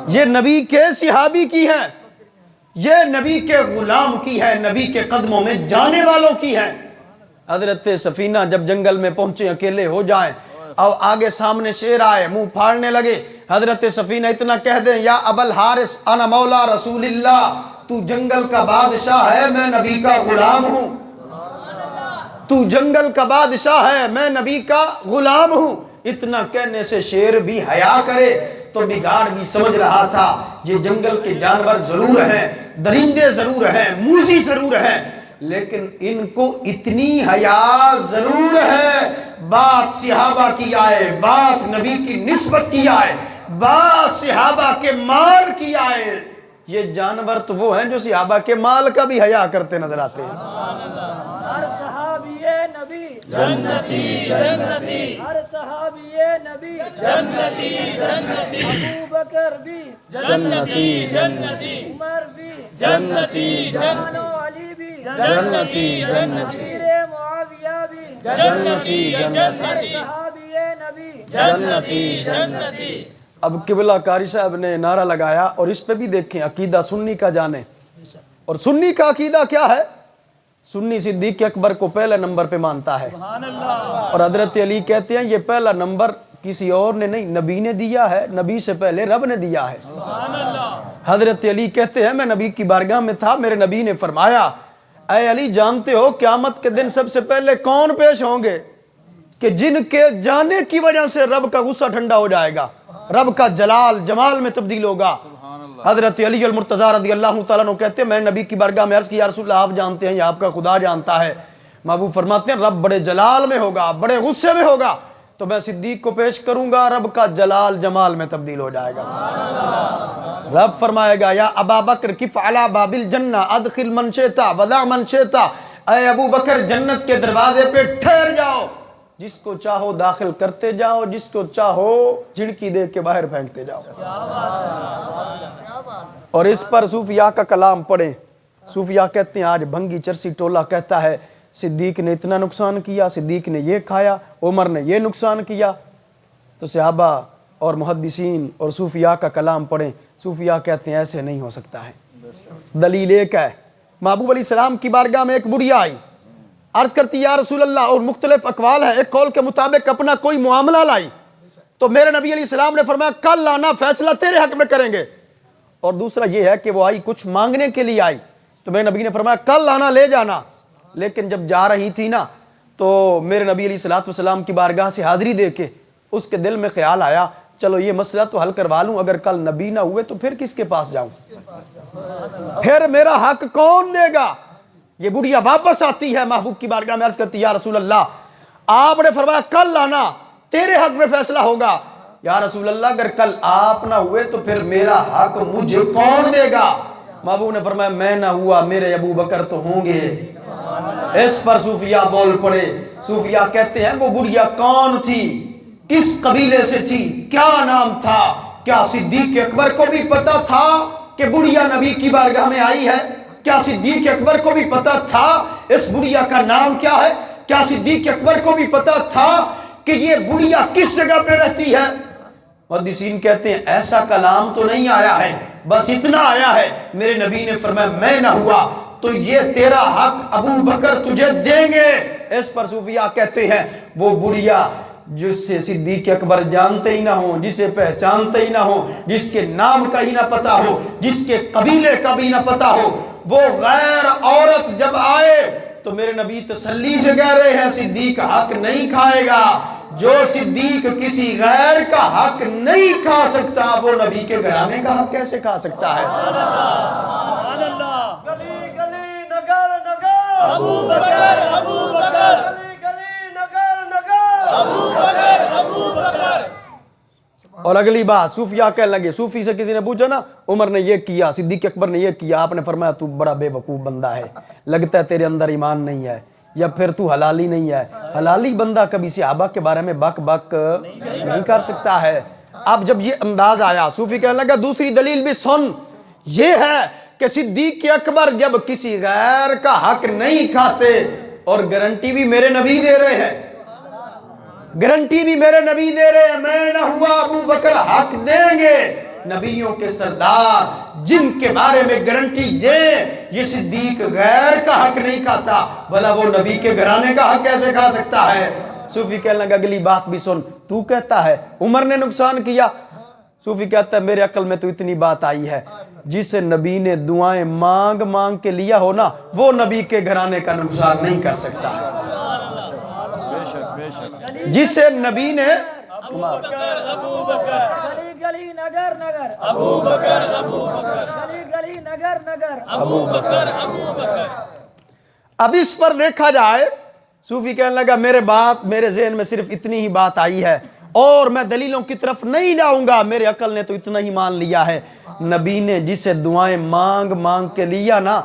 یہ نبی کے صحابی کی ہیں، یہ نبی کے غلام کی ہے، نبی کے قدموں میں جانے والوں کی ہے۔ حضرت سفینہ جب جنگل میں پہنچے اکیلے ہو جائیں اور آگے سامنے شیر آئے منہ پھاڑنے لگے، حضرت سفینہ اتنا کہہ دیں یا ابا الحارث انا مولا رسول اللہ، تو جنگل کا بادشاہ ہے میں نبی کا غلام ہوں، تو جنگل کا بادشاہ ہے میں نبی کا غلام ہوں۔ اتنا کہنے سے شیر بھی حیا کرے تو بگاڑ بھی سمجھ رہا تھا یہ جنگل کے جانور ضرور ہیں، درندے ضرور ہیں، موذی ضرور ہیں، لیکن ان کو اتنی حیا ضرور ہے، بات صحابہ کی آئے، بات نبی کی نسبت کی آئے، بات صحابہ کے مال کی آئے، یہ جانور تو وہ ہیں جو صحابہ کے مال کا بھی حیا کرتے نظر آتے ہیں۔ ہر صحابی نبی جنتی جنتی، ہر صحابی نبی جنتی جنتی، ابو بکر بھی جنتی جنتی، عمر بھی جنتی جنتی، علی بھی جنتی جنتی، معاویہ بھی جنتی جنتی، ہر صحابی نبی جنتی جنتی۔ اب قبلہ قاری صاحب نے نعرہ لگایا، اور اس پہ بھی دیکھیں عقیدہ سنی کا جانے، اور سنی کا عقیدہ کیا ہے؟ سنی صدیق اکبر کو پہلا نمبر پہ مانتا ہے، اور حضرت علی کہتے ہیں یہ پہلا نمبر کسی اور نے نہیں نبی نے دیا ہے، نبی سے پہلے رب نے دیا ہے۔ حضرت علی کہتے ہیں میں نبی کی بارگاہ میں تھا، میرے نبی نے فرمایا اے علی جانتے ہو قیامت کے دن سب سے پہلے کون پیش ہوں گے کہ جن کے جانے کی وجہ سے رب کا غصہ ٹھنڈا ہو جائے گا، رب کا جلال جمال میں تبدیل ہوگا۔ حضرت علی المرتضیٰ رضی اللہ تعالیٰ عنہ کہتے ہیں میں نبی کی بارگاہ میں عرض کی یا رسول اللہ آپ جانتے ہیں یا آپ کا خدا جانتا ہے؟ محبوب فرماتے ہیں رب بڑے جلال میں ہوگا، بڑے غصے میں ہوگا، تو میں صدیق کو پیش کروں گا، رب کا جلال جمال میں تبدیل ہو جائے گا۔ رب فرمائے گا یا ابا بکر کف علی باب الجنہ ادخل من شئتا وضع من شئتا، اے ابو بکر جنت کے دروازے پہ ٹھہر جاؤ، جس کو چاہو داخل کرتے جاؤ، جس کو چاہو جھڑکی دے کے باہر پھینکتے جاؤ۔ اور اس پر صوفیاء کا کلام پڑھیں۔ صوفیاء کہتے ہیں آج بھنگی چرسی ٹولہ کہتا ہے صدیق نے اتنا نقصان کیا، صدیق نے یہ کھایا، عمر نے یہ نقصان کیا، تو صحابہ اور محدثین اور صوفیاء کا کلام پڑھیں۔ صوفیاء کہتے ہیں ایسے نہیں ہو سکتا ہے۔ دلیل ایک ہے، محبوب علیہ السلام کی بارگاہ میں ایک بڑھیا آئی، عرض کرتی یا رسول اللہ، اور مختلف اقوال ہیں، ایک قول کے مطابق اپنا کوئی معاملہ لائی، تو میرے نبی علیہ السلام نے فرمایا کل لانا، فیصلہ تیرے حق میں کریں گے۔ اور دوسرا یہ ہے کہ وہ آئی کچھ مانگنے کے لیے آئی، تو میرے نبی نے فرمایا کل لانا لے جانا، لیکن جب جا رہی تھی نا تو میرے نبی علیہ السلام کی بارگاہ سے حاضری دے کے اس کے دل میں خیال آیا چلو یہ مسئلہ تو حل کروا لوں، اگر کل نبی نہ ہوئے تو پھر کس کے پاس جاؤں، پھر میرا حق کون دے گا؟ یہ بڑھیا واپس آتی ہے محبوب کی بارگاہ میں، عرض کرتی یا رسول اللہ آپ نے فرمایا کل لانا، تیرے حق میں فیصلہ ہوگا۔ یا رسول اللہ اگر کل آپ نہ ہوئے تو پھر میرا حق مجھے کون دے گا؟ محبوب نے فرمایا میں نہ ہوا میرے ابو بکر تو ہوں گے۔ اس پر صوفیاء بول پڑے۔ صوفیاء کہتے ہیں وہ بڑھیا کون تھی، کس قبیلے سے تھی، کیا نام تھا؟ کیا صدیق اکبر کو بھی پتا تھا کہ بڑھیا نبی کی بارگاہ میں آئی ہے؟ کیا صدیق اکبر کو بھی پتا تھا اس بڑھیا کا نام کیا ہے؟ کیا صدیق اکبر کو بھی پتا تھا کہ یہ بڑھیا کس جگہ پہ رہتی ہے؟ محدثین کہتے ہیں ایسا کلام تو نہیں آیا ہے، بس اتنا آیا ہے میرے نبی نے فرمایا میں نہ ہوا تو یہ تیرا حق ابو بکر تجھے دیں گے۔ اس پر صوفیاء کہتے ہیں وہ بڑھیا جس سے صدیق اکبر جانتے ہی نہ ہوں، جسے پہچانتے ہی نہ ہوں، جس کے نام کا ہی نہ پتا ہو، جس کے قبیلے کا بھی نہ پتا ہو، وہ غیر عورت جب آئے تو میرے نبی تسلی سے کہہ رہے ہیں صدیق حق نہیں کھائے گا۔ جو صدیق کسی غیر کا حق نہیں کھا سکتا وہ نبی کے گھرانے کا حق کیسے کھا سکتا ہے؟ گلی گلی نگر نگر ابو بکر ابو بکر، گلی گلی نگر نگر ابو بکر ابو بکر۔ اور اگلی بات صوفیاء کہنے لگے، صوفی سے کسی نے پوچھا نا عمر نے یہ کیا، صدیق اکبر نے یہ کیا، آپ نے فرمایا تو بڑا بے وقوف بندہ ہے، لگتا ہے تیرے اندر ایمان نہیں ہے یا پھر تو حلالی نہیں ہے۔ حلالی بندہ کبھی صحابہ کے بارے میں بک بک نہیں کر سکتا ہے۔ اب جب یہ انداز آیا صوفی کہنے لگا دوسری دلیل بھی سن، یہ ہے کہ صدیق اکبر جب کسی غیر کا حق نہیں کھاتے، اور گارنٹی بھی میرے نبی دے رہے ہیں، گارنٹی بھی میرے نبی دے رہے ہیں میں نہ ہوا ابو بکر حق دیں گے۔ نبیوں کے سردار جن کے بارے میں گارنٹی دے یہ صدیق غیر کا حق نہیں کھاتا، بھلا وہ نبی کے گھرانے کا حق کیسے کھا سکتا ہے؟ صوفی کہنے لگا اگلی بات بھی سن، تو کہتا ہے عمر نے نقصان کیا، صوفی کہتا ہے میرے عقل میں تو اتنی بات آئی ہے جسے نبی نے دعائیں مانگ مانگ کے لیا ہو نا وہ نبی کے گھرانے کا نقصان نہیں کر سکتا، جسے نبی نے ابو بکر گلی گلی نگر نگر ابو بکر ابو بکر، گلی گلی نگر نگر ابو بکر ابو بکر۔ اب اس پر دیکھا جائے صوفی کہنے لگا میرے ذہن میں صرف اتنی ہی بات آئی ہے اور میں دلیلوں کی طرف نہیں جاؤں گا، میرے عقل نے تو اتنا ہی مان لیا ہے، نبی نے جسے دعائیں مانگ مانگ کے لیا نا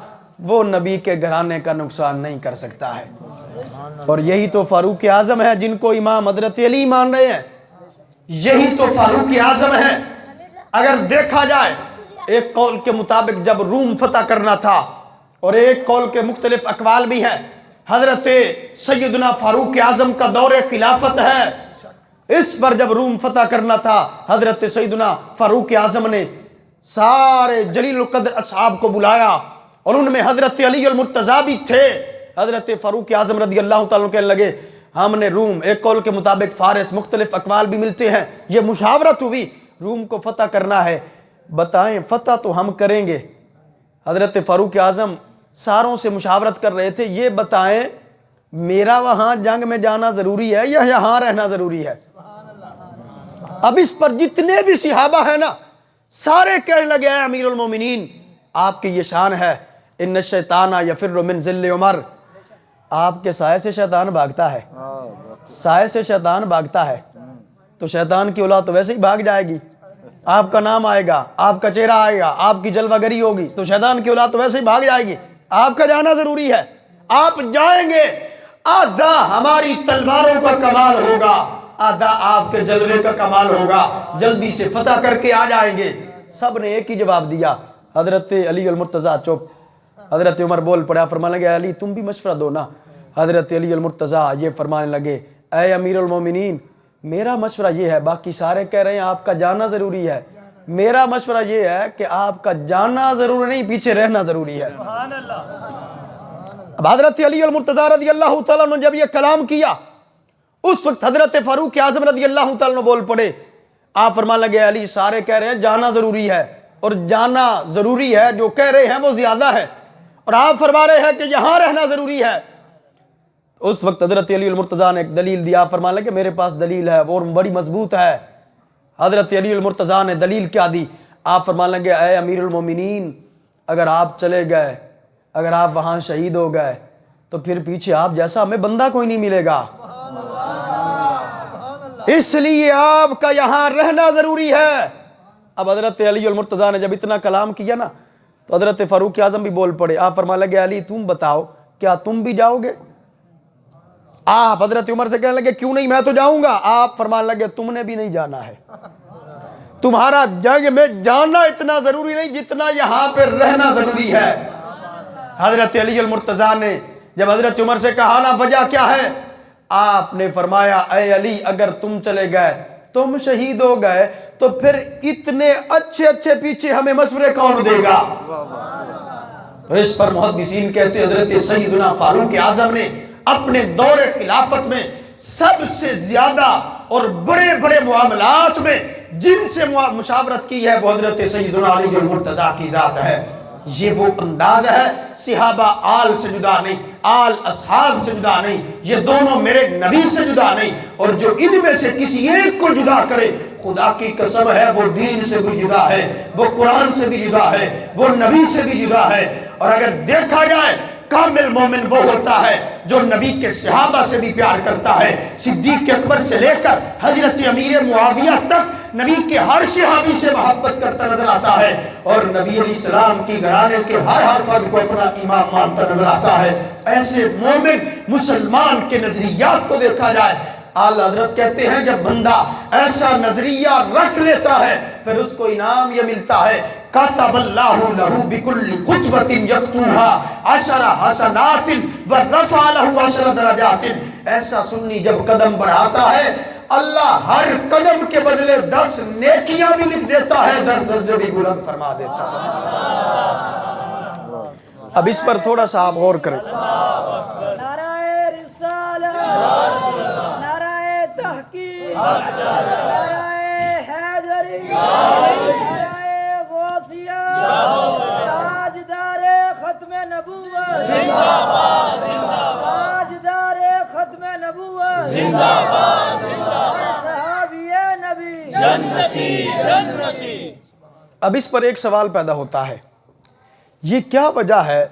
وہ نبی کے گھرانے کا نقصان نہیں کر سکتا ہے۔ اور یہی تو فاروق اعظم ہے جن کو امام حضرت علی مان رہے ہیں، یہی تو فاروق اعظم ہے۔ اگر دیکھا جائے ایک قول کے مطابق جب روم فتح کرنا تھا اور ایک قول کے مختلف اقوال بھی ہیں، حضرت سیدنا فاروق اعظم کا دور خلافت ہے، اس پر جب روم فتح کرنا تھا حضرت سیدنا فاروق اعظم نے سارے جلیل القدر اصحاب کو بلایا اور ان میں حضرت علی المرتضیٰ بھی تھے۔ حضرت فاروق اعظم رضی اللہ تعالیٰ کہنے لگے ہم نے روم، ایک قول کے مطابق فارس، مختلف اقوال بھی ملتے ہیں، یہ مشاورت ہوئی روم کو فتح کرنا ہے، بتائیں فتح تو ہم کریں گے۔ حضرت فاروق اعظم ساروں سے مشاورت کر رہے تھے، یہ بتائیں میرا وہاں جنگ میں جانا ضروری ہے یا یہاں رہنا ضروری ہے؟ اب اس پر جتنے بھی صحابہ ہیں نا سارے کہنے لگے اے امیر المومنین آپ کی یہ شان ہے، ان الشیطان یفر من ظل عمر، آپ کے سائے سے شیطان بھاگتا ہے، سائے سے شیطان بھاگتا ہے، تو شیطان کی اولاد تو ویسے ہی بھاگ جائے گی، آپ کا نام آئے گا، آپ کا چہرہ آئے گا، آپ کی جلوہ گری ہوگی تو شیطان کی اولاد تو ویسے ہی بھاگ جائے گی، آپ کا جانا ضروری ہے، آپ جائیں گے، آدھا ہماری تلواروں کا کمال ہوگا، آدھا آپ کے جلوے کا کمال ہوگا، جلدی سے فتح کر کے آ جائیں گے۔ سب نے ایک ہی جواب دیا، حضرت علی المرتضیٰ چپ۔ حضرت عمر بول پڑا، فرمانے لگے علی تم بھی مشورہ دو نا۔ حضرت علی المرتضیٰ یہ فرمانے لگے اے امیر المومنین میرا مشورہ یہ ہے، باقی سارے کہہ رہے ہیں آپ کا جانا ضروری ہے، میرا مشورہ یہ ہے کہ آپ کا جانا ضروری نہیں، پیچھے رہنا ضروری ہے۔ اب حضرت علی المرتضیٰ رضی اللہ تعالیٰ نے جب یہ کلام کیا اس وقت حضرت فاروق اعظم رضی اللہ تعالیٰ نے بول پڑے، آپ فرمانے لگے علی سارے کہہ رہے ہیں جانا ضروری ہے، اور جانا ضروری ہے جو کہہ رہے ہیں وہ زیادہ ہے، اور آپ فرما رہے ہیں کہ یہاں رہنا ضروری ہے۔ اس وقت حضرت علی المرتضیٰ نے ایک دلیل دیا، فرمانے لگے میرے پاس دلیل ہے اور بڑی مضبوط ہے۔ حضرت علی المرتضیٰ نے دلیل کیا دی؟ آپ فرمانے لگے اے امیر المومنین اگر آپ چلے گئے، اگر آپ وہاں شہید ہو گئے تو پھر پیچھے آپ جیسا ہمیں بندہ کوئی نہیں ملے گا، اس لیے آپ کا یہاں رہنا ضروری ہے۔ اب حضرت علی المرتضیٰ نے جب اتنا کلام کیا نا تو حضرت فاروق اعظم بھی بول پڑے، آپ فرمانے لگے علی تم بتاؤ کیا تم بھی جاؤ گے؟ آپ حضرت عمر سے کہنے لگے کیوں نہیں میں تو جاؤں گا۔ آپ فرمانے لگے تم نے بھی نہیں جانا ہے، تمہارا جنگ میں جانا اتنا ضروری نہیں جتنا یہاں پہ رہنا ضروری ہے۔ حضرت علی المرتضیٰ نے جب حضرت عمر سے کہا نا وجہ کیا ہے، آپ نے فرمایا اے علی اگر تم چلے گئے تم شہید ہو گئے تو پھر اتنے اچھے اچھے پیچھے ہمیں مشورے کون دے گا؟ تو اس پر محدثین کہتے حضرت سیدنا فاروق اعظم نے اپنے دور خلافت میں سب سے زیادہ اور بڑے بڑے معاملات میں جن سے مشاورت کی ہے وہ حضرت سیدنا علی المرتضیٰ کی ذات ہے۔ یہ وہ انداز ہے، صحابہ آل سے جدا نہیں، آل اصحاب سے جدا نہیں، یہ دونوں میرے نبی سے جدا نہیں، اور جو ان میں سے کسی ایک کو جدا کرے خدا کی قسم ہے وہ دین سے بھی جدا ہے، وہ قرآن سے بھی جدا ہے، وہ نبی سے بھی جدا ہے۔ اور اگر دیکھا جائے کامل مومن وہ ہوتا ہے جو نبی کے صحابہ سے بھی پیار کرتا ہے، صدیق اکبر سے لے کر حضرت امیر معاویہ تک نبی کے ہر صحابی سے محبت کرتا نظر آتا ہے، اور نبی علیہ السلام کی گھرانے کے ہر فرد کو اپنا امام مانتا نظر آتا ہے۔ ایسے مومن مسلمان کے نظریات کو دیکھا جائے، اعلی حضرت کہتے ہیں جب بندہ ایسا نظریہ رکھ لیتا ہے پھر اس کو انعام یہ ملتا ہے کاتب اللہ لہو بکل خطوۃ یکتوها 10 حسنات ورفع له 10 درجات۔ ایسا سنی جب قدم بڑھاتا ہے اللہ ہر قدم کے بدلے 10 نیکیاں بھی لکھ دیتا ہے، 10 درجے بھی بلند فرما دیتا ہے۔ اب اس پر تھوڑا سا آپ غور کریں۔ نعرہ رسالت، نعرہ تحقیق، نعرہ حیدری، نعرہ غوثیہ، تاجدار ختم نبوت، تاجدار ختم نبوت، صحابی نبی جنتی۔ اب اس پر ایک سوال پیدا ہوتا ہے، یہ کیا وجہ ہے؟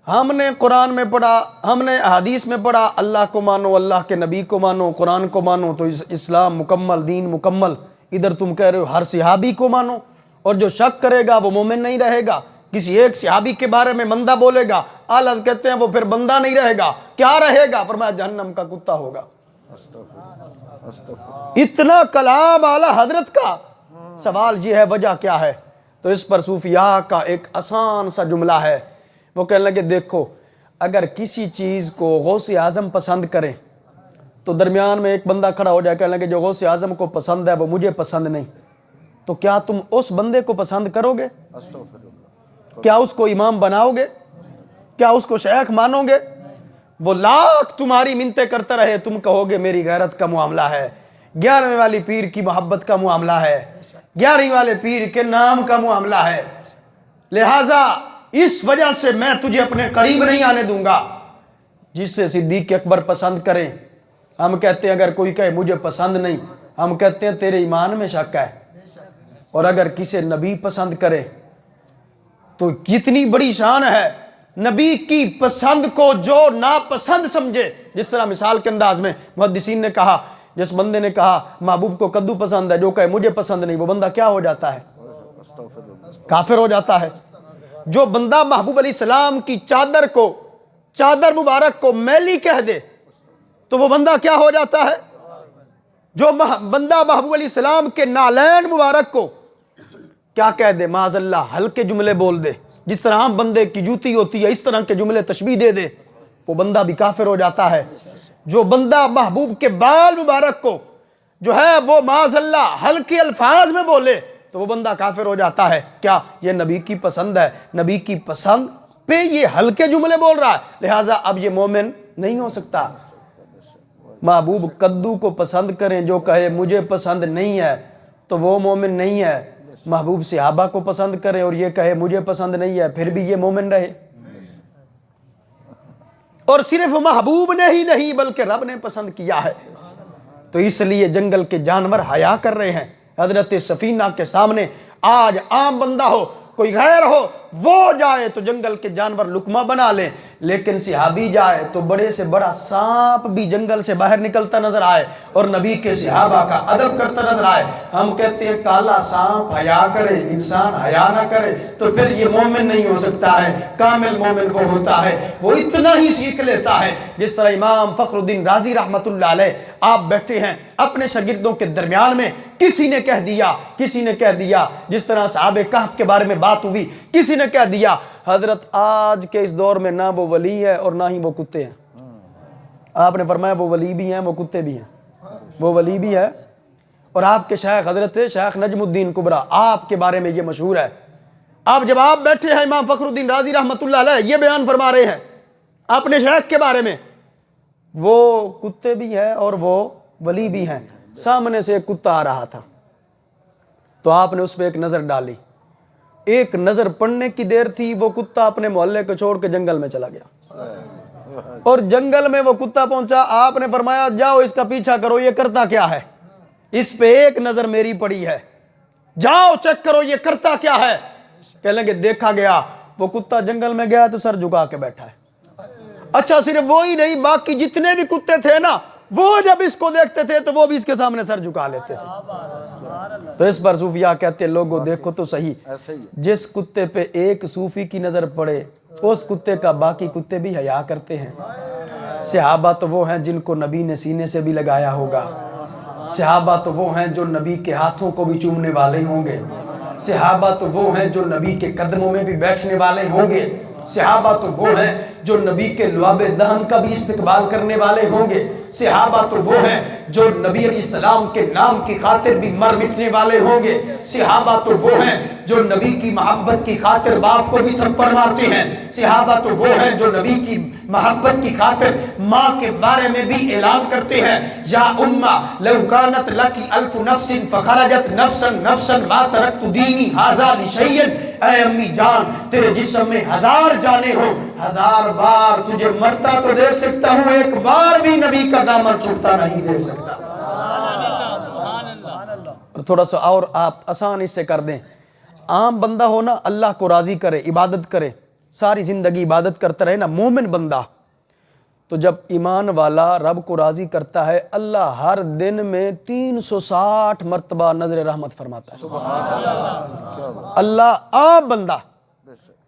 ہم نے قرآن میں پڑھا، ہم نے احادیث میں پڑھا اللہ کو مانو، اللہ کے نبی کو مانو، قرآن کو مانو تو اسلام مکمل، دین مکمل۔ ادھر تم کہہ رہے ہو ہر صحابی کو مانو، اور جو شک کرے گا وہ مومن نہیں رہے گا، کسی ایک صحابی کے بارے میں بندہ بولے گا اعلیٰ کہتے ہیں وہ پھر بندہ نہیں رہے گا، کیا رہے گا؟ فرمایا جہنم کا کتا ہوگا۔ اتنا کلام اعلیٰ حضرت کا، سوال یہ ہے وجہ کیا ہے؟ تو اس پر صوفیاء کا ایک آسان سا جملہ ہے، وہ کہنے لگے دیکھو اگر کسی چیز کو غوث اعظم پسند کرے تو درمیان میں ایک بندہ کھڑا ہو جائے کہنے لگے جو غوث اعظم کو پسند ہے وہ مجھے پسند نہیں، تو کیا تم اس بندے کو پسند کرو گے؟ کیا اس کو امام بناؤ گے؟ کیا اس کو شیخ مانو گے؟ وہ لاکھ تمہاری منتیں کرتا رہے تم کہو گے میری غیرت کا معاملہ ہے، 11ویں والی پیر کی محبت کا معاملہ ہے، 11ویں والے پیر کے نام کا معاملہ ہے۔ لہٰذا اس وجہ سے میں تجھے اپنے قریب نہیں آنے دوں گا. جسے صدیق اکبر پسند کریں. ہم کہتے ہیں اگر کوئی کہے مجھے پسند نہیں، ہم کہتے ہیں تیرے ایمان میں شک ہے. اور اگر کسی نبی پسند کرے تو کتنی بڑی شان ہے. نبی کی پسند کو جو ناپسند سمجھے، جس طرح مثال کے انداز میں محدثین نے کہا، جس بندے نے کہا محبوب کو کدو پسند ہے، جو کہے مجھے پسند نہیں، وہ بندہ کیا ہو جاتا ہے؟ کافر ہو جاتا ہے. جو بندہ محبوب علیہ السلام کی چادر مبارک کو میلی کہہ دے تو وہ بندہ کیا ہو جاتا ہے؟ جو بندہ محبوب علیہ السلام کے نالین مبارک کو کیا کہہ دے؟ معاذ اللہ ہلکے جملے بول دے، جس طرح عام بندے کی جوتی ہوتی ہے اس طرح کے جملے تشبیہ دے دے، وہ بندہ بھی کافر ہو جاتا ہے. جو بندہ محبوب کے بال مبارک کو جو ہے وہ معاذ اللہ ہلکے الفاظ میں بولے تو وہ بندہ کافر ہو جاتا ہے. کیا یہ نبی کی پسند ہے؟ نبی کی پسند پہ یہ ہلکے جملے بول رہا ہے، لہٰذا اب یہ مومن نہیں ہو سکتا. محبوب کدو کو پسند کریں، جو کہے مجھے پسند نہیں ہے تو وہ مومن نہیں ہے. محبوب صحابہ کو پسند کرے اور یہ کہے مجھے پسند نہیں ہے، پھر بھی یہ مومن رہے. اور صرف محبوب نے ہی نہیں بلکہ رب نے پسند کیا ہے. تو اس لیے جنگل کے جانور حیا کر رہے ہیں. حضرت سفینہ کے سامنے آج عام بندہ ہو، کوئی غیر ہو، وہ جائے تو جنگل کے جانور لقمہ بنا لیں، لیکن صحابی جائے تو بڑے سے بڑا سانپ بھی جنگل سے باہر نکلتا نظر آئے اور نبی کے صحابہ کا ادب کرتا نظر آئے. ہم کہتے ہیں کالا سانپ حیا کرے، انسان حیا نہ کرے تو پھر یہ مومن نہیں ہو سکتا ہے. کامل مومن وہ ہوتا ہے وہ اتنا ہی سیکھ لیتا ہے جس طرح امام فخر الدین رازی رحمت اللہ علیہ، آپ بیٹھے ہیں اپنے شاگردوں کے درمیان میں، کسی نے کہہ دیا جس طرح صحابہ کہف کے بارے میں بات ہوئی، کسی نے کہہ دیا حضرت آج کے اس دور میں نہ وہ ولی ہے اور نہ ہی وہ کتے ہیں. آپ نے فرمایا وہ ولی بھی ہیں وہ کتے بھی ہیں. وہ ولی بھی ہے اور آپ کے شیخ حضرت شیخ نجم الدین کبریٰ، آپ کے بارے میں یہ مشہور ہے. اب جب آپ بیٹھے ہیں امام فخر الدین رازی رحمت اللہ علیہ یہ بیان فرما رہے ہیں اپنے شیخ کے بارے میں، وہ کتے بھی ہیں اور وہ ولی بھی ہیں. سامنے سے ایک کتا آ رہا تھا تو آپ نے اس پہ ایک نظر ڈالی، ایک نظر پڑنے کی دیر تھی، وہ کتا اپنے محلے کو چھوڑ کے جنگل میں چلا گیا. اور جنگل میں وہ کتا پہنچا، آپ نے فرمایا جاؤ اس کا پیچھا کرو، یہ کرتا کیا ہے؟ اس پہ ایک نظر میری پڑی ہے، جاؤ چیک کرو یہ کرتا کیا ہے. کہنے لگے دیکھا گیا وہ کتا جنگل میں گیا تو سر جھکا کے بیٹھا ہے. اچھا صرف وہی نہیں، باقی جتنے بھی کتے تھے نا وہ جب اس کو دیکھتے تھے تو وہ بھی اس کے سامنے سر جھکا لیتے تھے. تو اس پر صوفیاء کہتے ہیں لوگوں دیکھو تو صحیح، جس کتے پہ ایک صوفی کی نظر پڑے اس کتے کا باقی کتے بھی حیا کرتے ہیں. صحابہ تو وہ ہیں جن کو نبی نے سینے سے بھی لگایا ہوگا. صحابہ تو وہ ہیں جو نبی کے ہاتھوں کو بھی چومنے والے ہوں گے. صحابہ تو وہ ہیں جو نبی کے قدموں میں بھی بیٹھنے والے ہوں گے. صحابہ تو وہ ہیں جو نبی کے لعاب دہن کا بھی استقبال کرنے والے ہوں گے. صحابہ تو وہ ہیں جو نبی علیہ السلام کے نام کی خاطر بھی مر مٹنے والے ہوں گے. صحابہ تو وہ ہیں جو نبی کی محبت کی خاطر باپ کو بھی تھپڑ مارتے ہیں. صحابہ تو وہ ہیں جو نبی کی محبت کی خاطر ماں کے بارے میں بھی اعلان کرتے ہیں یا امہ لو کانت لکی الف نفس فخرجت نفسا نفسا ما ترکت دینی ھذا لشیء. اے امی جان تیرے جسم میں 1000 جانیں ہو، 1000 بار تجھے مرتا تو دیکھ سکتا ہوں، ایک بار بھی نبی کا دامن چھوٹتا نہیں دیکھ سکتا. تھوڑا سا اور آپ آسان اس سے کر دیں، عام بندہ ہو نا اللہ کو راضی کرے، عبادت کرے، ساری زندگی عبادت کرتا رہے نا مومن بندہ، تو جب ایمان والا رب کو راضی کرتا ہے اللہ ہر دن میں 360 مرتبہ نظر رحمت فرماتا ہے. اللہ عام بندہ،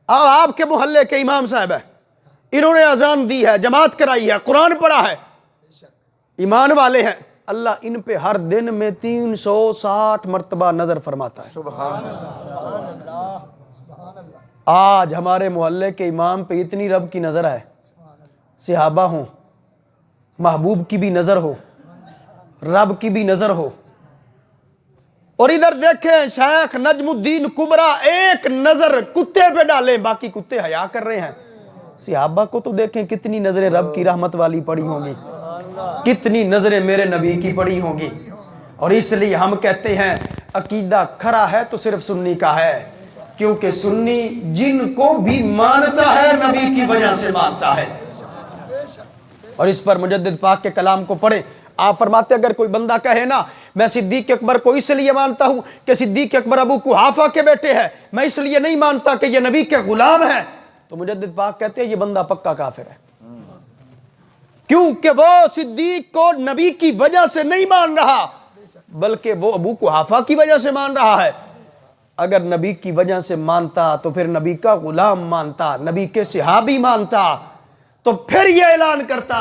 آپ کے محلے کے امام صاحب ہے، انہوں نے اذان دی ہے، جماعت کرائی ہے، قرآن پڑھا ہے، ایمان والے ہیں، اللہ ان پہ ہر دن میں 360 مرتبہ نظر فرماتا ہے. آج ہمارے محلے کے امام پہ اتنی رب کی نظر ہے، صحابہ ہوں، محبوب کی بھی نظر ہو، رب کی بھی نظر ہو. اور ادھر دیکھیں شیخ نجم الدین کبریٰ ایک نظر کتے پہ ڈالیں، باقی کتے حیا کر رہے ہیں. صحابہ کو تو دیکھیں کتنی نظریں رب کی رحمت والی پڑی ہوں گی، کتنی نظریں میرے نبی کی پڑی ہوں گی. اور اس لیے ہم کہتے ہیں عقیدہ کھرا ہے تو صرف سنی کا ہے، کیونکہ سنی جن کو بھی مانتا ہے نبی کی وجہ سے مانتا ہے. اور اس پر مجدد پاک کے کلام کو پڑھیں. آپ فرماتے اگر کوئی بندہ کہے نا میں صدیق اکبر کو اس لیے مانتا ہوں کہ صدیق اکبر ابو قحافہ کے بیٹے ہیں، میں اس لیے نہیں مانتا کہ یہ نبی کے غلام ہیں، تو مجدد پاک کہتے ہیں یہ بندہ پکا کافر ہے. کیونکہ وہ صدیق کو نبی کی وجہ سے نہیں مان رہا بلکہ وہ ابو قحافہ کی وجہ سے مان رہا ہے. اگر نبی کی وجہ سے مانتا تو پھر نبی کا غلام مانتا، نبی کے صحابی مانتا، تو پھر یہ اعلان کرتا.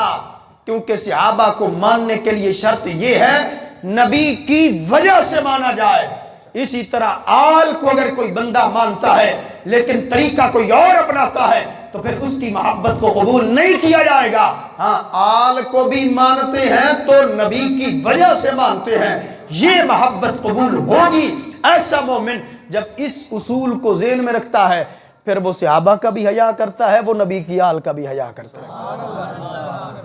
کیونکہ صحابہ کو ماننے کے لیے شرط یہ ہے نبی کی وجہ سے مانا جائے. اسی طرح آل کو اگر کوئی بندہ مانتا ہے لیکن طریقہ کوئی اور اپناتا ہے تو پھر اس کی محبت کو قبول نہیں کیا جائے گا. ہاں آل کو بھی مانتے ہیں تو نبی کی وجہ سے مانتے ہیں، یہ محبت قبول ہوگی. ایسا مومن جب اس اصول کو ذہن میں رکھتا ہے پھر وہ صحابہ کا بھی حیا کرتا ہے، وہ نبی کی آل کا بھی حیا کرتا ہے.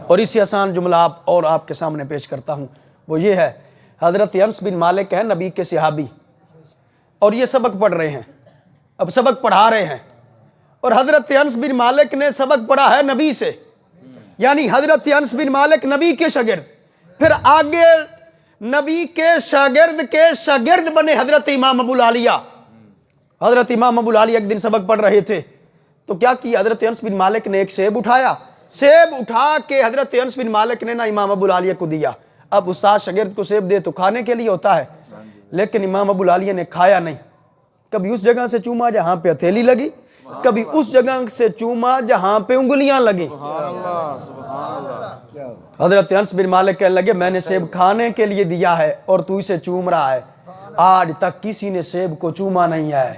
اور اسی آسان جملہ آپ کے سامنے پیش کرتا ہوں، وہ یہ ہے حضرت انس بن مالک ہیں نبی کے صحابی، اور یہ سبق پڑھ رہے ہیں، اب سبق پڑھا رہے ہیں، اور حضرت انس بن مالک نے سبق پڑھا ہے نبی سے، یعنی حضرت انس بن مالک نبی کے شاگرد، پھر آگے نبی کے شاگرد بنے حضرت امام ابو العالیہ. حضرت امام ابو العالیہ ایک دن سبق پڑھ رہے تھے تو کیا کیا، حضرت انس بن مالک نے ایک سیب اٹھایا، سیب اٹھا کے حضرت انس بن مالک نے نا امام ابو العالیہ کو دیا. اب استاد شاگرد کو سیب دے تو کھانے کے لیے ہوتا ہے، لیکن امام ابو العالیہ نے کھایا نہیں. کبھی اس جگہ سے چوما جہاں پہ ہتھیلی لگی، کبھی اس جگہ سے چوما جہاں پہ انگلیاں لگیں. حضرت انس بن مالک کہنے لگے میں نے سیب کھانے کے لیے دیا ہے اور تو اسے چوم رہا ہے. آج تک کسی نے سیب کو چوما نہیں ہے.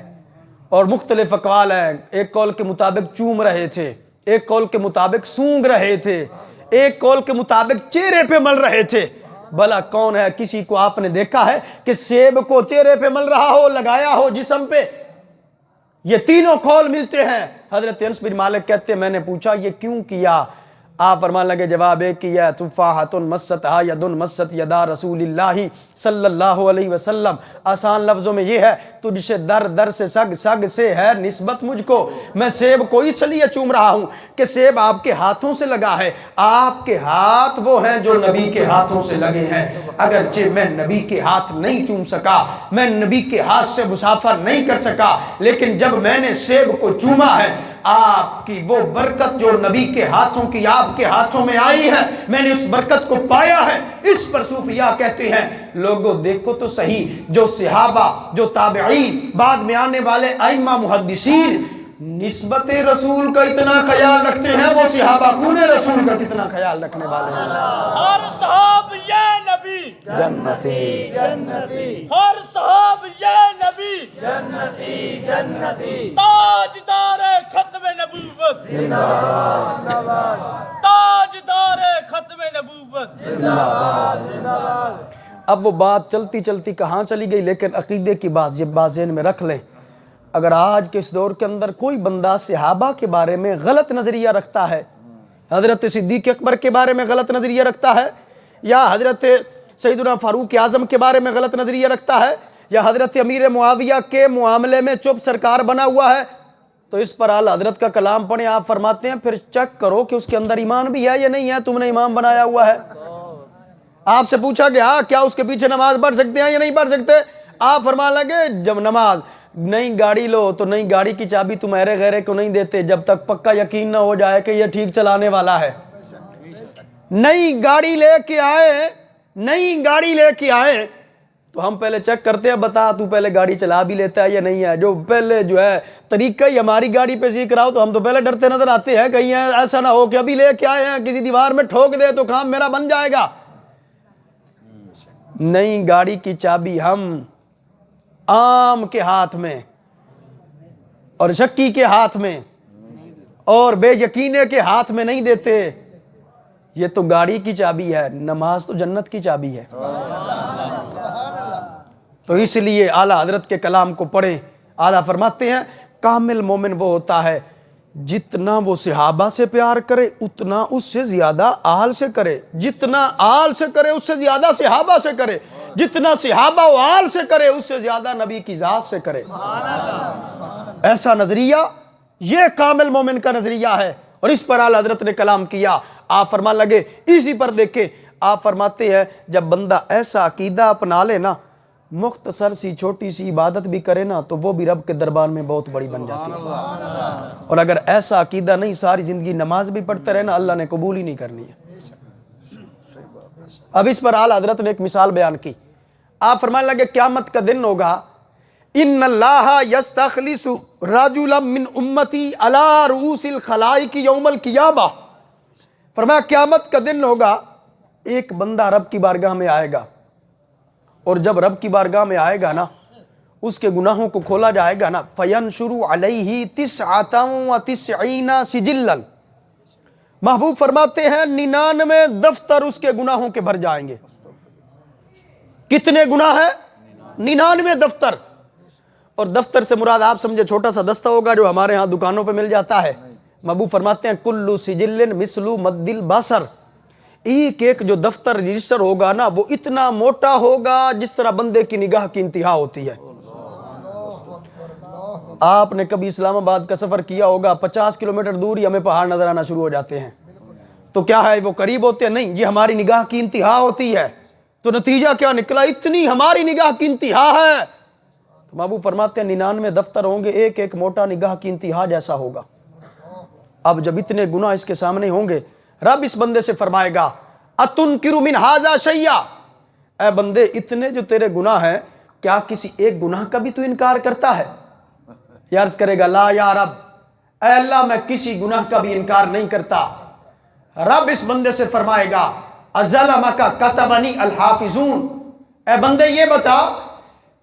اور مختلف اقوال ہیں، ایک قول کے مطابق چوم رہے تھے، ایک قول کے مطابق سونگ رہے تھے، ایک قول کے مطابق چہرے پہ مل رہے تھے. بھلا کون ہے کسی کو آپ نے دیکھا ہے کہ سیب کو چہرے پہ مل رہا ہو، لگایا ہو جسم پہ؟ یہ تینوں قول ملتے ہیں. حضرت انس بن مالک کہتے ہیں میں نے پوچھا یہ کیوں کیا؟ آپ فرمان لگے جواب ایک کیا تفاحۃ مستھا ید مست یدا رسول اللہ صلی اللہ علیہ وسلم. آسان لفظوں میں یہ ہے تجھ سے در سے سگ سے ہے نسبت مجھ کو. میں سیب کو اس لیے چوم رہا ہوں کہ سیب آپ کے ہاتھوں سے لگا ہے، آپ کے ہاتھ وہ ہیں جو نبی کے ہاتھوں سے لگے ہیں. اگرچہ میں نبی کے ہاتھ نہیں چوم سکا، میں نبی کے ہاتھ سے مسافر نہیں کر سکا، لیکن جب میں نے سیب کو چوما ہے آپ کی وہ برکت جو نبی کے ہاتھوں کی آپ کے ہاتھوں میں آئی ہے، میں نے اس برکت کو پایا ہے. اس پر صوفیاء کہتے ہیں لوگوں دیکھو تو صحیح، جو صحابہ، جو تابعین، بعد میں آنے والے ائمہ محدثین نسبت رسول کا اتنا خیال رکھتے ہیں، وہ صحابہ خون رسول کا کتنا خیال رکھنے والے ہیں. ہر صحاب یہ نبی جنتی جنتی، ہر صحاب یہ نبی جنتی جنتی، تاجدار ختم نبوت زندہ باد، تاجدار ختم نبوت زندہ باد زندہ باد. اب وہ بات چلتی چلتی کہاں چلی گئی، لیکن عقیدے کی بات یہ بات ذہن میں رکھ لیں. اگر آج کے اس دور کے اندر کوئی بندہ صحابہ کے بارے میں غلط نظریہ رکھتا ہے، حضرت صدیق اکبر کے بارے میں غلط نظریہ رکھتا ہے، یا حضرت سیدنا فاروق اعظم کے بارے میں غلط نظریہ رکھتا ہے، یا حضرت امیر معاویہ کے معاملے میں چپ سرکار بنا ہوا ہے، تو اس پر اعلیٰ حضرت کا کلام پڑھیں. آپ فرماتے ہیں پھر چیک کرو کہ اس کے اندر ایمان بھی ہے یا نہیں ہے، تم نے امام بنایا ہوا ہے. آپ سے پوچھا گیا کیا اس کے پیچھے نماز پڑھ سکتے ہیں یا نہیں پڑھ سکتے؟ آپ فرمان لگے جب نماز نئی گاڑی لو تو نئی گاڑی کی چابی تم ایرے غیرے کو نہیں دیتے جب تک پکا یقین نہ ہو جائے کہ یہ ٹھیک چلانے والا ہے. نئی گاڑی لے کے آئے تو ہم پہلے چیک کرتے ہیں بتا تو پہلے گاڑی چلا بھی لیتا ہے یا نہیں ہے. جو پہلے جو ہے طریقہ ہی ہماری گاڑی پہ سیکھ رہا ہو تو ہم تو پہلے ڈرتے نظر آتے ہیں کہیں ایسا نہ ہو کہ ابھی لے کے آئے ہیں کسی دیوار میں ٹھوک دے تو کام میرا بن جائے گا. نئی گاڑی کی چابی ہم عام کے ہاتھ میں اور شکی کے ہاتھ میں اور بے یقینے کے ہاتھ میں نہیں دیتے. یہ تو گاڑی کی چابی ہے، نماز تو جنت کی چابی ہے. تو اس لیے اعلیٰ حضرت کے کلام کو پڑھیں. اعلیٰ فرماتے ہیں کامل مومن وہ ہوتا ہے جتنا وہ صحابہ سے پیار کرے اتنا اس سے زیادہ آل سے کرے، جتنا آل سے کرے اس سے زیادہ صحابہ سے کرے، جتنا صحابہ و آل سے کرے اس سے زیادہ نبی کی ذات سے کرے. ایسا نظریہ یہ کامل مومن کا نظریہ ہے، اور اس پر اعلیٰ حضرت نے کلام کیا۔ آپ فرمان لگے، اسی پر دیکھیں آپ فرماتے ہیں جب بندہ ایسا عقیدہ اپنا لے نا، مختصر سی چھوٹی سی عبادت بھی کرے نا تو وہ بھی رب کے دربار میں بہت بڑی بن جاتی ہے، اور اگر ایسا عقیدہ نہیں، ساری زندگی نماز بھی پڑھتے رہے نا، اللہ نے قبول ہی نہیں کرنی ہے۔ اب اس پر اعلیٰ حضرت نے ایک مثال بیان کی۔ آپ فرمانے لگے قیامت کا دن ہوگا، ان اللہ یستخلص رجلا من امتی علی رؤوس الخلائق یوم القیامہ، فرمایا قیامت کا دن ہوگا، ایک بندہ رب کی بارگاہ میں آئے گا، اور جب رب کی بارگاہ میں آئے گا نا، اس کے گناہوں کو کھولا جائے گا نا، فَيَنْشُرُ عَلَيْهِ 99 سجلا، محبوب فرماتے ہیں 99 دفتر اس کے گناہوں کے بھر جائیں گے۔ کتنے گناہ ہیں؟ 99 دفتر۔ اور دفتر سے مراد آپ سمجھے چھوٹا سا دستہ ہوگا جو ہمارے ہاں دکانوں پہ مل جاتا ہے۔ محبوب فرماتے ہیں کلو سجل مثل مد البصر، ایک ایک جو دفتر رجسٹر ہوگا نا وہ اتنا موٹا ہوگا جس طرح بندے کی نگاہ کی انتہا ہوتی ہے۔ آپ نے کبھی اسلام آباد کا سفر کیا ہوگا، 50 کلومیٹر دور ہی ہمیں پہاڑ نظر آنا شروع ہو جاتے ہیں، تو کیا ہے وہ قریب ہوتے ہیں؟ نہیں، یہ ہماری نگاہ کی انتہا ہوتی ہے۔ تو نتیجہ کیا نکلا؟ اتنی ہماری نگاہ کی انتہا ہے۔ تو محبوب فرماتے ہیں 99 دفتر ہوں گے، ایک ایک موٹا نگاہ کی انتہا جیسا ہوگا۔ اب جب اتنے گناہ اس کے سامنے ہوں گے، رب اس بندے سے فرمائے گا اتنکر من ھذا شیئا، اے بندے اتنے جو تیرے گناہ ہیں، کیا کسی ایک گناہ کا بھی تو انکار کرتا ہے؟ یہ عرض کرے گا لا یا رب، اے اللہ میں کسی گناہ کا بھی انکار نہیں کرتا۔ رب اس بندے سے فرمائے گا اظلمک کتبنی الحافظون، اے بندے یہ بتا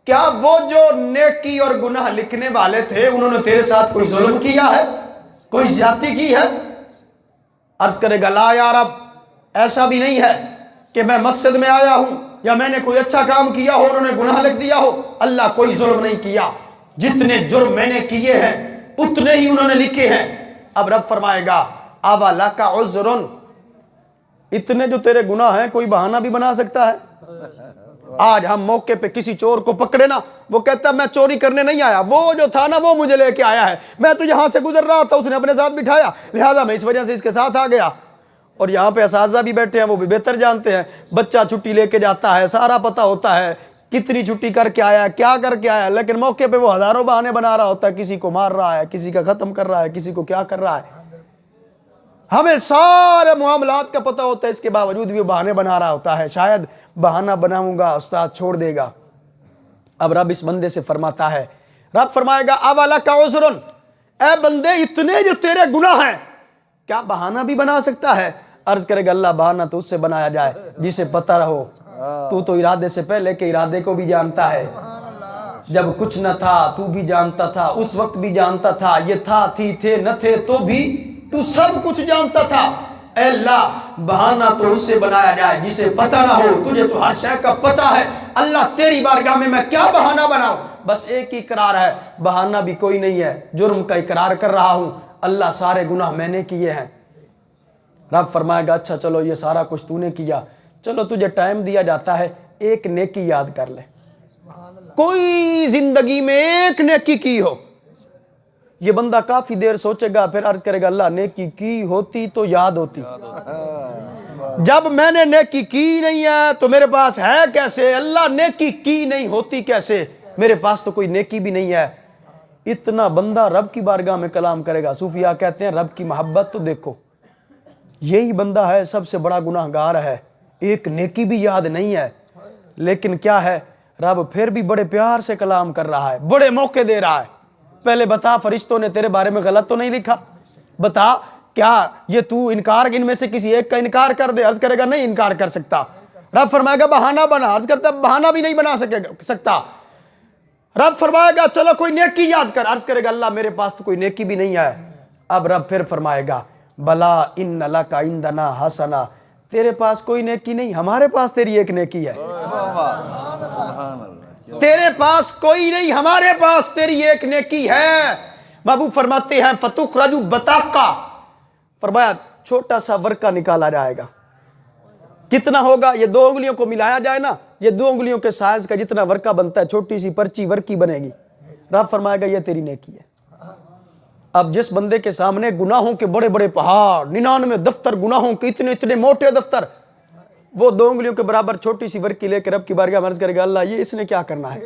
کیا وہ جو نیکی اور گناہ لکھنے والے تھے انہوں نے تیرے ساتھ کوئی ظلم کیا ہے، کوئی زیادتی کی ہے؟ عرض کرے گا لا یا رب، ایسا بھی نہیں ہے کہ میں مسجد میں آیا ہوں یا میں نے کوئی اچھا کام کیا ہو انہوں نے گناہ لکھ دیا ہو، اللہ کوئی ظلم نہیں کیا، جتنے جرم میں نے کیے ہیں اتنے ہی انہوں نے لکھے ہیں۔ اب رب فرمائے گا اولک عذر، اتنے جو تیرے گناہ ہیں کوئی بہانہ بھی بنا سکتا ہے؟ آج ہم موقع پہ کسی چور کو پکڑے نا، وہ کہتا ہے میں چوری کرنے نہیں آیا، وہ جو تھا نا وہ مجھے لے کے آیا ہے، میں تو یہاں سے گزر رہا تھا اس نے اپنے ساتھ بٹھایا لہٰذا میں اس وجہ سے اس کے ساتھ آ گیا۔ اور یہاں پہ اساتذہ بھی بیٹھے ہیں، وہ بھی بہتر جانتے ہیں، بچہ چھٹی لے کے جاتا ہے، سارا پتہ ہوتا ہے کتنی چھٹی کر کے آیا ہے، کیا کر کے آیا ہے، لیکن موقع پہ وہ ہزاروں بہانے بنا رہا ہوتا ہے، کسی کو مار رہا ہے، کسی کا ختم کر رہا ہے، کسی کو کیا کر رہا ہے۔ ہمیں سارے معاملات کا پتہ ہوتا ہے، اس کے باوجود بھی وہ بہانے بنا رہا ہوتا ہے، شاید بہانہ بناؤں گا استاد چھوڑ دے گا۔ اب رب اس بندے سے فرماتا ہے، رب فرمائے گا اولک عذر، اے بندے اتنے جو تیرے گناہ ہیں کیا بہانہ بھی بنا سکتا ہے؟ عرض کرے گا اللہ بہانہ تو اس سے بنایا جائے جسے پتہ رہو، تو ارادے سے پہلے کے ارادے کو بھی جانتا ہے، جب کچھ نہ تھا تو بھی جانتا تھا، اس وقت بھی جانتا تھا، یہ تھا تھی تھے نہ تھے تو بھی تو سب کچھ جانتا تھا۔ اے اللہ بہانہ تو اس سے بنایا جائے جسے پتہ نہ ہو، تجھے تو ہر شے کا پتہ ہے، اللہ تیری بارگاہ میں کیا بہانہ بناؤں؟ بس ایک ہی اقرار ہے، بہانہ بھی کوئی نہیں ہے، جرم کا اقرار کر رہا ہوں، اللہ سارے گناہ میں نے کیے ہیں۔ رب فرمائے گا اچھا چلو یہ سارا کچھ تو نے کیا، چلو تجھے ٹائم دیا جاتا ہے، ایک نیکی یاد کر لے، کوئی زندگی میں ایک نیکی کی ہو۔ یہ بندہ کافی دیر سوچے گا، پھر عرض کرے گا اللہ نیکی کی ہوتی تو یاد ہوتی، جب میں نے نیکی کی نہیں ہے تو میرے پاس ہے کیسے؟ اللہ نیکی کی نہیں ہوتی کیسے؟ میرے پاس تو کوئی نیکی بھی نہیں ہے۔ اتنا بندہ رب کی بارگاہ میں کلام کرے گا۔ صوفیاء کہتے ہیں رب کی محبت تو دیکھو، یہی بندہ ہے سب سے بڑا گناہ گار ہے، ایک نیکی بھی یاد نہیں ہے، لیکن کیا ہے رب پھر بھی بڑے پیار سے کلام کر رہا ہے، بڑے موقع دے رہا ہے۔ پہلے بتا فرشتوں نے تیرے بارے میں غلط تو نہیں لکھا؟ بتا کیا یہ تو انکار ان میں سے کسی ایک کا انکار کر دے؟ عرض کرے گا نہیں انکار کر سکتا۔ رب فرمائے گا بہانہ بنا، عرض کرتا بہانہ بھی نہیں بنا سکتا۔ رب فرمائے گا چلو کوئی نیکی یاد کر، عرض کرے گا اللہ میرے پاس تو کوئی نیکی بھی نہیں ہے۔ اب رب پھر فرمائے گا بلا ان لک عندنا حسنہ، تیرے پاس کوئی نیکی نہیں، ہمارے پاس تیری ایک نیکی ہے۔ تیرے پاس کوئی نہیں، ہمارے پاس تیری ایک نیکی ہے۔ محبوب فرماتے ہیں فتخرج بطاقہ، فرمایا چھوٹا سا ورقہ نکالا جائے گا، کتنا ہوگا؟ یہ 2 انگلیوں کو ملایا جائے نا، یہ 2 انگلیوں کے سائز کا جتنا ورقہ بنتا ہے، چھوٹی سی پرچی ورقی بنے گی۔ رب فرمائے گا یہ تیری نیکی ہے۔ اب جس بندے کے سامنے گناہوں کے بڑے بڑے پہاڑ، 99 دفتر گناہوں کے، اتنے اتنے موٹے دفتر، وہ 2 انگلیوں کے برابر چھوٹی سی ورقی لے کے رب کی بارگاہ میں عرض کرے گا اللہ یہ اس نے کیا کرنا ہے؟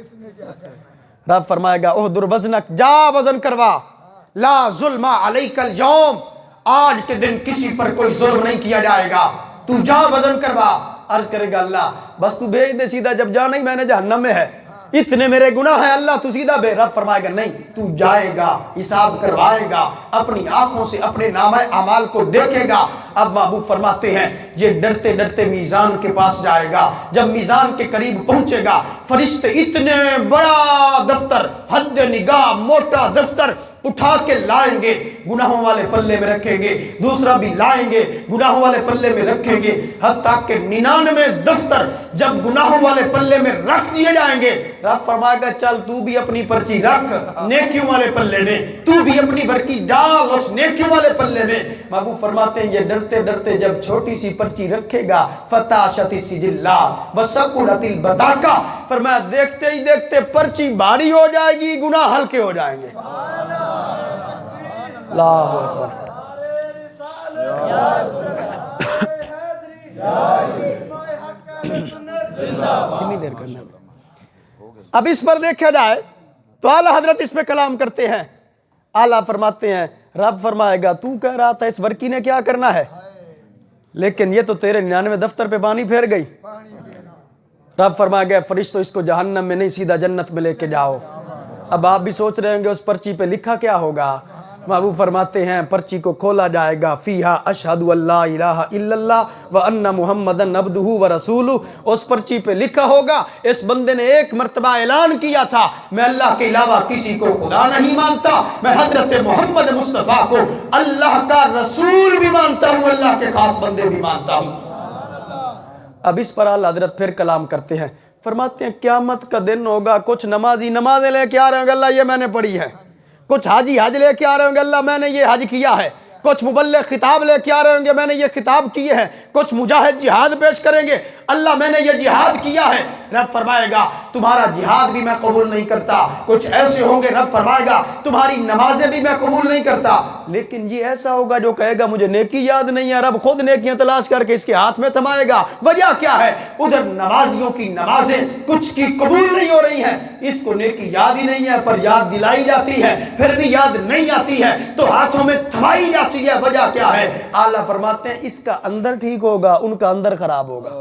رب فرمائے گا احضر وزنک، جا وزن کروا، لا ظلم علیک اليوم، آج کے دن کسی پر کوئی ظلم نہیں کیا جائے گا، تو جا وزن کروا۔ عرض کرے گا اللہ بس تو بھیج دے سیدھا، جب جانا ہی میں نے جہنم میں ہے، اتنے میرے گناہ ہیں اللہ تو سیدھا بھیج۔ رب فرمائے گا نہیں، تو جائے گا، حساب کروائے گا، اپنی آنکھوں سے اپنے نامہ اعمال کو دیکھے گا۔ اب محبوب فرماتے ہیں یہ ڈرتے ڈرتے میزان کے پاس جائے گا، جب میزان کے قریب پہنچے گا فرشتے اتنے بڑا دفتر، حد نگاہ موٹا دفتر اٹھا کے لائیں گے، گناہوں والے پلے میں رکھیں گے، دوسرا بھی لائیں گے، گناہوں والے پلے میں رکھیں گے، حتیٰ کہ 99 دفتر جب گناہوں والے پلے میں رکھ دیے جائیں گے، رب فرمائے گا چل تو بھی اپنی پرچی رکھ نیکیوں والے پلے میں، تو بھی اپنی برکی ڈال اس نیکیوں والے پلے میں۔ محبوب فرماتے ہیں یہ ڈرتے ڈرتے جب چھوٹی سی پرچی رکھے گا فتاشت السجلہ وثقلت البطاقہ، فرمایا دیکھتے ہی دیکھتے پرچی بھاری ہو جائے گی، گناہ ہلکے ہو جائیں گے۔ اللہ اکبر۔ کتنی دیر کرنا ہے؟ اب اس پر دیکھا جائے تو اعلیٰ حضرت اس پہ کلام کرتے ہیں، اعلیٰ فرماتے ہیں رب فرمائے گا تو کہہ رہا تھا اس ورکی نے کیا کرنا ہے، لیکن یہ تو تیرے 99 دفتر پہ پانی پھیر گئی۔ رب فرمائے گا فرشتوں اس کو جہنم میں نہیں سیدھا جنت میں لے کے جاؤ۔ اب آپ بھی سوچ رہے ہوں گے اس پرچی پہ لکھا کیا ہوگا؟ محبوب فرماتے ہیں پرچی کو کھولا جائے گا، فیہا اشہد اللہ الہ الا اللہ وان محمدن عبدہ ورسولہ، اس پرچی پہ لکھا ہوگا اس بندے نے ایک مرتبہ اعلان کیا تھا میں اللہ کے علاوہ کسی کو خدا نہیں مانتا، میں حضرت محمد مصطفیٰ کو اللہ کا رسول بھی مانتا ہوں، اللہ کے خاص بندے بھی مانتا ہوں۔ اب اس پر اعلیٰ حضرت پھر کلام کرتے ہیں، فرماتے ہیں قیامت کا دن ہوگا، کچھ نمازی نمازیں لے کے آ رہے ہوں گے اللہ یہ میں نے پڑھی ہے، کچھ حاجی حج لے کے آ رہے ہوں گے اللہ میں نے یہ حج کیا ہے، کچھ مبلغ خطاب لے کے آ رہے ہوں گے میں نے یہ خطاب کیے ہیں، کچھ مجاہد جہاد پیش کریں گے اللہ میں نے یہ جہاد کیا ہے۔ رب فرمائے گا تمہارا جہاد بھی میں قبول نہیں کرتا، کچھ ایسے ہوں گے رب فرمائے گا تمہاری نمازیں بھی میں قبول نہیں کرتا، لیکن یہ ایسا ہوگا جو کہے گا مجھے نیکی یاد نہیں ہے، رب خود نیکیاں تلاش کر کے اس کے ہاتھ میں تھمائے گا۔ وجہ کیا ہے؟ ادھر نمازیوں کی نمازیں کچھ کی قبول نہیں ہو رہی ہیں، اس کو نیکی یاد ہی نہیں ہے پر یاد دلائی جاتی ہے، پھر بھی یاد نہیں آتی ہے تو ہاتھوں میں تھمائی جاتی ہے۔ وجہ کیا ہے؟ اعلیٰ فرماتے ہیں اس کا اندر ٹھیک ہوگا ان کا اندر خراب ہوگا،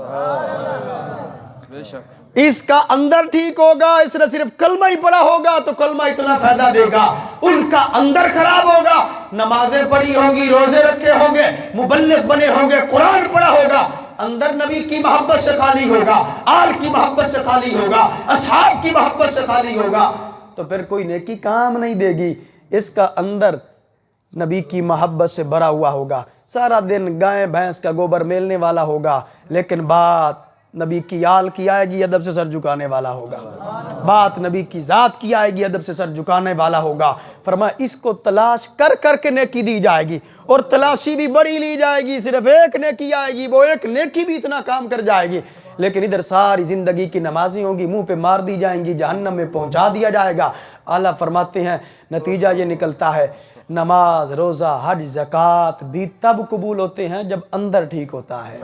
اس کا اندر ٹھیک ہوگا، اس نے صرف کلمہ ہی پڑھا ہوگا تو کلمہ اتنا فائدہ دے گا، ان کا اندر خراب ہوگا، نمازیں پڑھی ہوگی، روزے رکھے ہوں گے، مبلغ بنے ہوں گے، قرآن پڑھا ہوگا، اندر نبی کی محبت سے خالی ہوگا، آل کی محبت سے خالی ہوگا، اصحاب کی محبت سے خالی ہوگا، تو پھر کوئی نیکی کام نہیں دے گی۔ اس کا اندر نبی کی محبت سے بھرا ہوا ہوگا، سارا دن گائے بھینس کا گوبر میلنے والا ہوگا، لیکن بات نبی کی آل کی آئے گی ادب سے سر جھکانے والا ہوگا، بات نبی کی ذات کی آئے گی ادب سے سر جھکانے والا ہوگا۔ فرمایا اس کو تلاش کر کر کے نیکی دی جائے گی اور تلاشی بھی بڑی لی جائے گی، صرف ایک نیکی آئے گی، وہ ایک نیکی بھی اتنا کام کر جائے گی، لیکن ادھر ساری زندگی کی نمازیں ہوں گی منہ پہ مار دی جائیں گی، جہنم میں پہنچا دیا جائے گا۔ اعلیٰ فرماتے ہیں نتیجہ یہ نکلتا ہے نماز روزہ حج زکوٰۃ بھی تب قبول ہوتے ہیں جب اندر ٹھیک ہوتا ہے،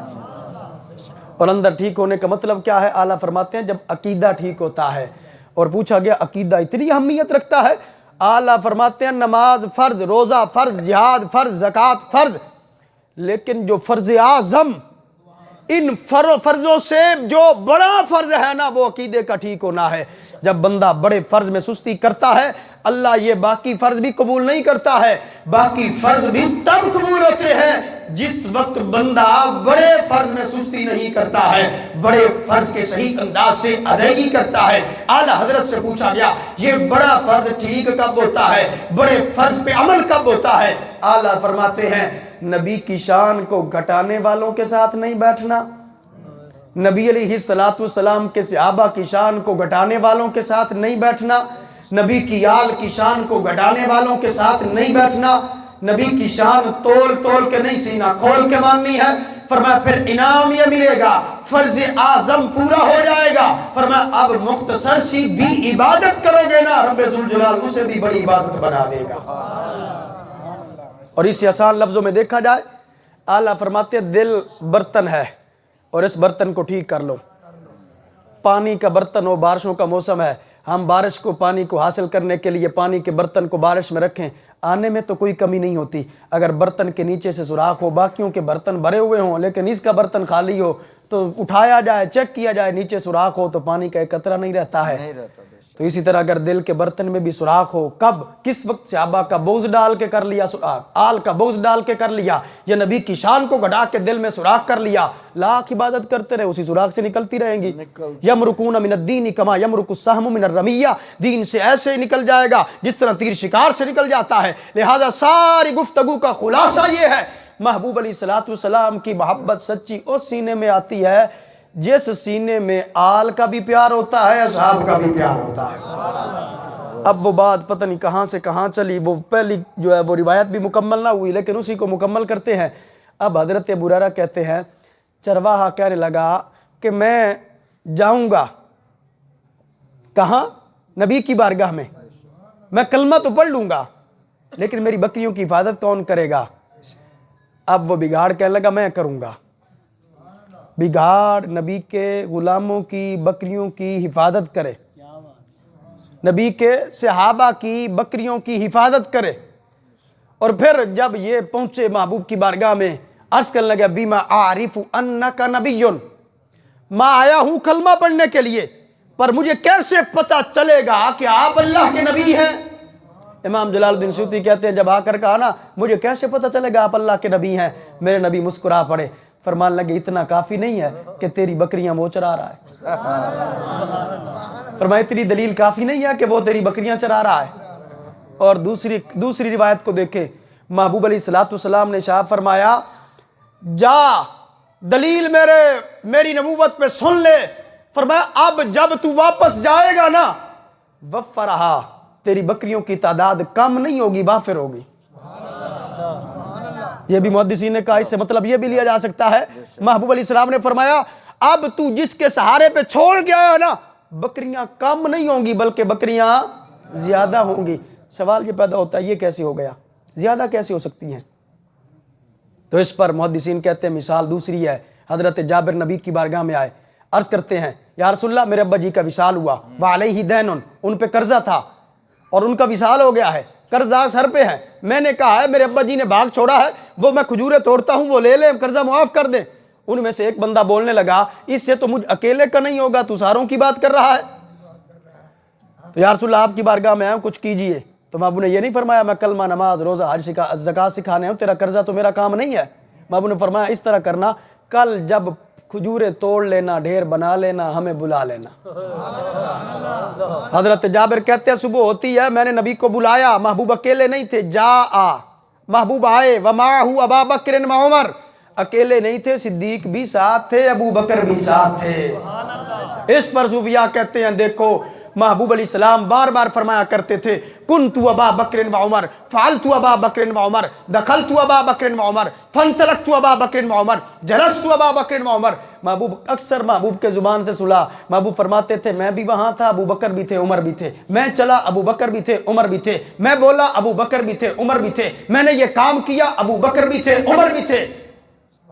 اور اندر ٹھیک ہونے کا مطلب کیا ہے؟ اعلیٰ فرماتے ہیں جب عقیدہ ٹھیک ہوتا ہے، اور پوچھا گیا عقیدہ اتنی اہمیت رکھتا ہے؟ اعلیٰ فرماتے ہیں نماز فرض، روزہ فرض، جہاد فرض، زکوٰۃ فرض، لیکن جو فرض اعظم ان فرضوں سے جو بڑا فرض ہے نا وہ عقیدے کا ٹھیک ہونا ہے۔ جب بندہ بڑے فرض میں سستی کرتا ہے اللہ یہ باقی فرض بھی قبول نہیں کرتا ہے، باقی فرض بھی تب قبول ہوتے ہیں جس وقت بندہ بڑے فرض میں سستی نہیں کرتا ہے، بڑے فرض کے صحیح انداز سے ادائیگی کرتا ہے۔ اعلیٰ حضرت سے پوچھا گیا یہ بڑا فرض ٹھیک کب ہوتا ہے، بڑے فرض پہ عمل کب ہوتا ہے؟ اعلیٰ فرماتے ہیں نبی کی شان کو گھٹانے والوں کے ساتھ نہیں بیٹھنا، نبی علیہ السلام کے صحابہ کی شان کو گھٹانے والوں کے ساتھ نہیں بیٹھنا، نبی کی آل کی شان کو گھٹانے والوں کے ساتھ نہیں بیٹھنا، نبی کی شان تول تول کے نہیں سینہ کھول کے ماننی ہے۔ فرمایا پھر انعام یہ ملے گا فرض اعظم پورا ہو جائے گا. فرمایا اب مختصر سی بھی عبادت کرو گے نا، رب ذوالجلال اسے بھی بڑی عبادت بنا دے گا. اور اسی آسان لفظوں میں دیکھا جائے، اعلیٰ فرماتے ہیں دل برتن ہے اور اس برتن کو ٹھیک کر لو. پانی کا برتن ہو، بارشوں کا موسم ہے، ہم بارش کو، پانی کو حاصل کرنے کے لیے پانی کے برتن کو بارش میں رکھیں، آنے میں تو کوئی کمی نہیں ہوتی. اگر برتن کے نیچے سے سوراخ ہو، باقیوں کے برتن بھرے ہوئے ہوں لیکن اس کا برتن خالی ہو تو اٹھایا جائے، چیک کیا جائے، نیچے سوراخ ہو تو پانی کا ایک قطرہ نہیں رہتا ہے. تو اسی طرح اگر دل کے برتن میں بھی سوراخ ہو، کب کس وقت صحابہ کا بغض ڈال کے کر لیا سوراخ، آل کا بغض ڈال کے کر لیا، یا نبی کی شان کو گھٹا کے دل میں سوراخ کر لیا، لاکھ عبادت کرتے رہے اسی سوراخ سے نکلتی رہیں گی. یمرکون من الدین کما یمرک السہم من الرمیہ، دین سے ایسے نکل جائے گا جس طرح تیر شکار سے نکل جاتا ہے. لہذا ساری گفتگو کا خلاصہ یہ ہے، محبوب علیہ الصلوۃ والسلام کی محبت سچی اس سینے میں آتی ہے جس سینے میں آل کا بھی پیار ہوتا ہے، اصحاب کا بھی پیار ہوتا ہے. اب وہ بات پتہ نہیں کہاں سے کہاں چلی، وہ پہلی جو ہے وہ روایت بھی مکمل نہ ہوئی لیکن اسی کو مکمل کرتے ہیں. اب حضرت ابو ہریرہ کہتے ہیں چرواہا کہنے لگا کہ میں جاؤں گا کہاں؟ نبی کی بارگاہ میں. میں کلمہ تو پڑھ لوں گا لیکن میری بکریوں کی حفاظت کون کرے گا؟ اب وہ بگاڑ کہنے لگا میں کروں گا. بگاڑ نبی کے غلاموں کی بکریوں کی حفاظت کرے، نبی کے صحابہ کی بکریوں کی حفاظت کرے. اور پھر جب یہ پہنچے محبوب کی بارگاہ میں، عرض کرنے لگا بیما اعرف انک نبی، میں آیا ہوں کلمہ پڑھنے کے لیے پر مجھے کیسے پتہ چلے گا کہ آپ اللہ کے نبی ہیں؟ امام جلال الدین سیوطی کہتے ہیں جب آ کر کہا نا مجھے کیسے پتہ چلے گا آپ اللہ کے نبی ہیں، میرے نبی مسکرا پڑے، فرمان لگے اتنا کافی نہیں ہے کہ تیری بکریاں وہ چرا رہا ہے. فرمایا اتنی دلیل کافی نہیں ہے کہ وہ تیری بکریاں چرا رہا ہے. اور دوسری روایت کو دیکھیں، محبوب علیہ الصلوۃ والسلام نے ارشاد فرمایا جا دلیل میری نبوت پہ سن لے. فرمایا اب جب تو واپس جائے گا نا وفرہا، تیری بکریوں کی تعداد کم نہیں ہوگی، وافر ہوگی. یہ بھی محدثین نے کہا اس سے مطلب یہ بھی لیا جا سکتا ہے، محبوب علیہ السلام نے فرمایا اب تو جس کے سہارے پہ چھوڑ گیا ہے نا بکریاں کم نہیں ہوں گی بلکہ بکریاں زیادہ ہوں گی. سوال یہ پیدا ہوتا ہے یہ کیسے ہو گیا، زیادہ کیسے ہو سکتی ہیں؟ تو اس پر محدثین کہتے ہیں مثال دوسری ہے. حضرت جابر نبی کی بارگاہ میں آئے، عرض کرتے ہیں یا رسول اللہ میرے ابا جی کا وصال ہوا، وعلیہ دین، ان پہ قرضہ تھا اور ان کا وصال ہو گیا ہے، قرضہ سر پہ ہے. میں نے کہا ہے میرے ابا جی نے باغ چھوڑا ہے، وہ میں کھجوریں توڑتا ہوں، وہ لے لیں، قرضہ معاف کر دیں. ان میں سے ایک بندہ بولنے لگا اس سے تو مجھ اکیلے کا نہیں ہوگا، تو ساروں کی بات کر رہا ہے. تو یا رسول اللہ آپ کی بارگاہ میں آیا ہوں، کچھ کیجئے. تو محبوب نے یہ نہیں فرمایا میں کلمہ، نماز، روزہ، حج، زکوٰۃ سکھانے ہوں، تیرا قرضہ تو میرا کام نہیں ہے. محبوب نے فرمایا اس طرح کرنا، کل جب کھجوریں توڑ لینا، ڈھیر بنا لینا، ہمیں بلا لینا. حضرت جابر کہتے ہیں صبح ہوتی ہے، میں نے نبی کو بلایا، محبوب اکیلے نہیں تھے، محبوب آئے، ومعہ ابا بکر و عمر، اکیلے نہیں تھے، صدیق بھی ساتھ تھے، ابو بکر بھی ساتھ تھے. اس پر صوفیاء کہتے ہیں دیکھو محبوب علیہ السلام بار بار فرمایا کرتے تھے کنت ابا بکر و عمر، فعلت ابا بکر و عمر، دخلت ابا بکر و عمر، فانطلقت ابا بکر و عمر، جلست ابا بکر و عمر. محبوب اکثر محبوب کے زبان سے سلا، محبوب فرماتے تھے میں بھی وہاں تھا، ابو بکر بھی تھے، عمر بھی تھے، میں چلا ابو بکر بھی تھے، عمر بھی تھے، میں بولا ابو بکر بھی تھے، عمر بھی تھے، میں نے یہ کام کیا ابو بکر بھی تھے، عمر بھی تھے.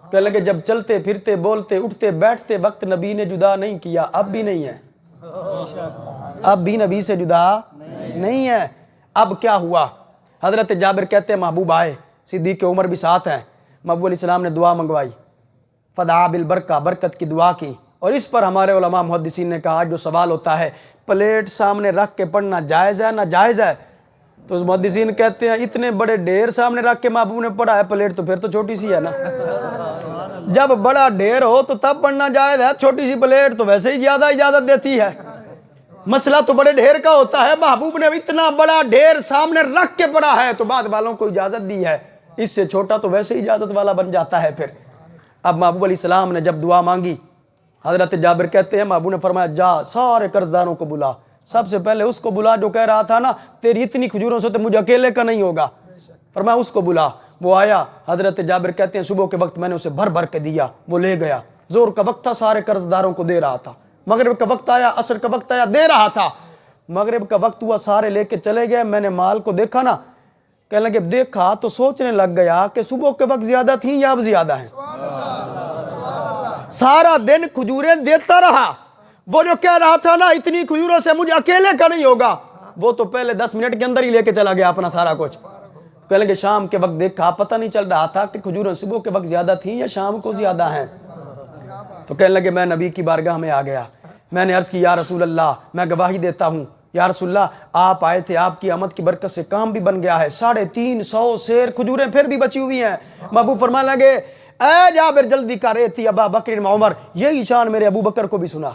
کہنے لگے جب چلتے پھرتے بولتے اٹھتے بیٹھتے وقت نبی نے جدا نہیں کیا، اب بھی نہیں ہے، اب بھی نبی سے جدا نہیں ہے. اب کیا ہوا؟ حضرت جابر کہتے ہیں محبوب آئے، صدیق عمر بھی ساتھ ہیں، محبوب علیہ السلام نے دعا منگوائی، فدعا بالبرکہ، برکت کی دعا کی. اور اس پر ہمارے علماء محدثین نے کہا جو سوال ہوتا ہے پلیٹ سامنے رکھ کے پڑھنا جائز ہے نہ جائز ہے؟ تو اس محدثین کہتے ہیں اتنے بڑے ڈھیر سامنے رکھ کے محبوب نے پڑھا ہے، پلیٹ تو پھر تو چھوٹی سی ہے نا. جب بڑا ڈھیر ہو تو تب پڑھنا جائز ہے، چھوٹی سی پلیٹ تو ویسے ہی زیادہ اجازت دیتی ہے. مسئلہ تو بڑے ڈھیر کا ہوتا ہے، محبوب نے اتنا بڑا ڈھیر سامنے رکھ کے پڑھا ہے تو بعد والوں کو اجازت دی ہے، اس سے چھوٹا تو ویسے ہی اجازت والا بن جاتا ہے. پھر اب محبوب علیہ السلام نے جب دعا مانگی، حضرت جابر کہتے ہیں محبوب نے فرمایا جا سارے قرض داروں کو بلا، سب سے پہلے اس کو بلا جو کہہ رہا تھا نا تیری اتنی کھجوروں سے تو مجھے اکیلے کا نہیں ہوگا. فرمایا اس کو بلا. وہ آیا، حضرت جابر کہتے ہیں صبح کے وقت میں نے اسے بھر بھر کے دیا، وہ لے گیا. زور کا وقت تھا، سارے قرض داروں کو دے رہا تھا. مغرب کا وقت آیا، عصر کا وقت آیا، دے رہا تھا. مغرب کا وقت ہوا، سارے لے کے چلے گئے. میں نے مال کو دیکھا نا، کہنے لگے دیکھا تو سوچنے لگ گیا کہ صبح کے وقت زیادہ تھیں یا اب زیادہ ہیں. سارا دن کھجوریں دیتا رہا. وہ جو کہہ رہا تھا نا اتنی کھجوروں سے مجھے اکیلے کا نہیں ہوگا، وہ تو پہلے 10 منٹ کے اندر ہی لے کے چلا گیا اپنا سارا کچھ. کہنے لگے شام کے وقت دیکھا، پتہ نہیں چل رہا تھا کہ کھجوریں صبح کے وقت زیادہ تھیں یا شام کو زیادہ ہیں. تو کہنے لگے میں نبی کی بارگاہ میں آ گیا. میں نے عرض کی یا رسول اللہ میں گواہی دیتا ہوں، یا رسول اللہ آپ آئے تھے، آپ کی آمد کی برکت سے کام بھی بن گیا ہے. 350 سیر کھجوریں پھر بھی بچی ہوئی ہیں. محبوب فرمانے لگے اے جابر جلدی کر ایتی ابا بکر و عمر. یہی شان میرے ابو بکر کو بھی سنا،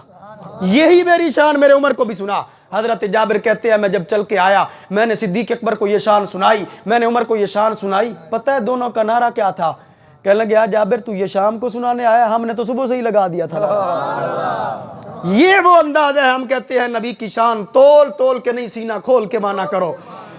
یہی میری شان میرے عمر کو بھی سنا. حضرت جابر کہتے ہیں میں جب چل کے آیا میں نے صدیق اکبر کو یہ شان سنائی، میں نے عمر کو یہ شان سنائی. پتہ ہے دونوں کا نعرہ کیا تھا؟ کہنے لگے یا جابر تو یہ شام کو سنانے آیا، ہم نے تو صبح سے ہی لگا دیا تھا. یہ وہ انداز ہے، ہم کہتے ہیں نبی کی شان تول تول کے نہیں، سینہ کھول کے مانا کرو.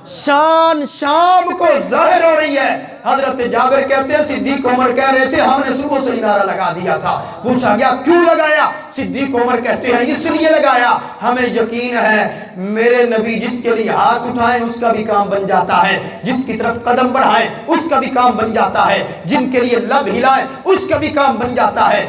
شان شام کو ظاہر ہو رہی ہے. حضرت جابر کہتے ہیں صدیق عمر کہہ رہے تھے ہم نے صبح سے ہی نعرہ لگا دیا تھا. پوچھا گیا کیوں لگایا؟ صدیق عمر کہتے ہیں اس لیے لگایا ہمیں یقین ہے میرے نبی جس کے لیے ہاتھ اٹھائیں اس کا بھی کام بن جاتا ہے، جس کی طرف قدم بڑھائیں اس کا بھی کام بن جاتا ہے، جن کے لیے لب ہلائیں اس کا بھی کام بن جاتا ہے،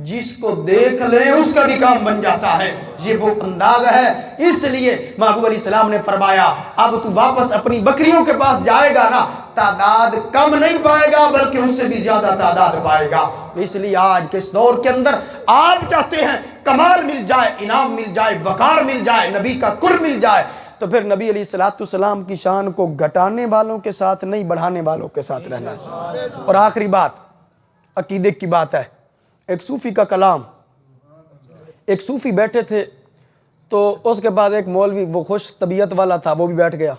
جس کو دیکھ لیں اس کا بھی کام بن جاتا ہے. یہ وہ انداز ہے. اس لیے محبوب علیہ السلام نے فرمایا اب تو واپس اپنی بکریوں کے پاس جائے گا نا، تعداد کم نہیں پائے گا بلکہ اس سے بھی زیادہ تعداد پائے گا. اس لیے آج کے اس دور کے اندر آپ چاہتے ہیں کمال مل جائے، انعام مل جائے، وقار مل جائے، نبی کا قرب مل جائے، تو پھر نبی علیہ السلام کی شان کو گھٹانے والوں کے ساتھ نہیں بڑھانے والوں کے ساتھ رہنا. اور آخری بات عقیدے کی بات ہے. ایک صوفی کا کلام، ایک صوفی بیٹھے تھے تو اس کے بعد ایک مولوی وہ خوش طبیعت والا تھا وہ بھی بیٹھ گیا.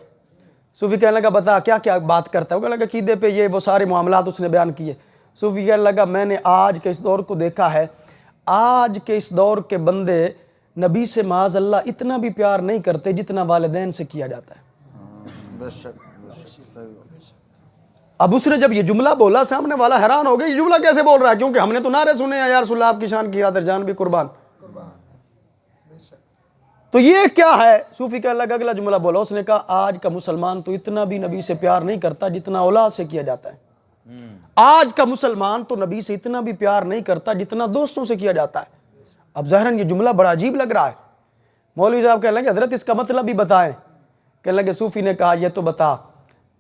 صوفی کہنے لگا بتا کیا کیا بات کرتا ہے؟ وہ کہنے لگا عقیدے پہ یہ وہ سارے معاملات اس نے بیان کیے. صوفی کہنے لگا میں نے آج کے اس دور کو دیکھا ہے، آج کے اس دور کے بندے نبی سے معاذ اللہ اتنا بھی پیار نہیں کرتے جتنا والدین سے کیا جاتا ہے. اب اس نے جب یہ جملہ بولا سامنے والا حیران ہو گیا یہ جملہ کیسے بول رہا ہے، کیونکہ ہم نے تو نعرے سنے ہیں یا رسول اللہ آپ کی شان کی خاطر جان بھی قربان. تو یہ کیا ہے؟ صوفی کہنے لگا اگلا جملہ بولا، اس نے کہا آج کا مسلمان تو اتنا بھی نبی سے پیار نہیں کرتا جتنا اولاد سے کیا جاتا ہے. آج کا مسلمان تو نبی سے اتنا بھی پیار نہیں کرتا جتنا دوستوں سے کیا جاتا ہے. اب ظاہراً یہ جملہ بڑا عجیب لگ رہا ہے. مولوی صاحب کہنے لگے حضرت اس کا مطلب بھی بتائیں. کہنے لگے صوفی نے کہا یہ تو بتا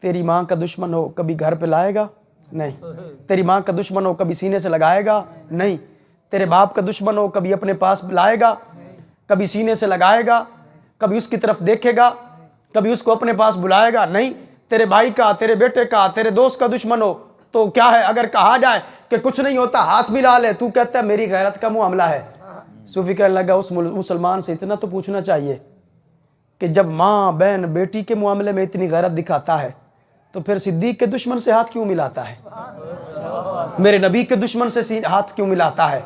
تیری ماں کا دشمن ہو کبھی گھر پہ لائے گا؟ نہیں. تیری ماں کا دشمن ہو کبھی سینے سے لگائے گا؟ نہیں. تیرے باپ کا دشمن ہو کبھی اپنے پاس لائے گا؟ کبھی سینے سے لگائے گا؟ کبھی اس کی طرف دیکھے گا؟ کبھی اس کو اپنے پاس بلائے گا؟ نہیں. تیرے بھائی کا، تیرے بیٹے کا، تیرے دوست کا دشمن ہو تو کیا ہے اگر کہا جائے کہ کچھ نہیں ہوتا ہاتھ ملا لے تو کہتا ہے میری غیرت کا معاملہ ہے. صوفی کہنے لگا اس مسلمان سے اتنا تو پوچھنا چاہیے کہ جب ماں بہن بیٹی کے معاملے میں اتنی غیرت دکھاتا ہے تو پھر صدیق کے دشمن سے ہاتھ کیوں ملاتا ہے؟ میرے نبی کے دشمن سے ہاتھ کیوں ملاتا ہے؟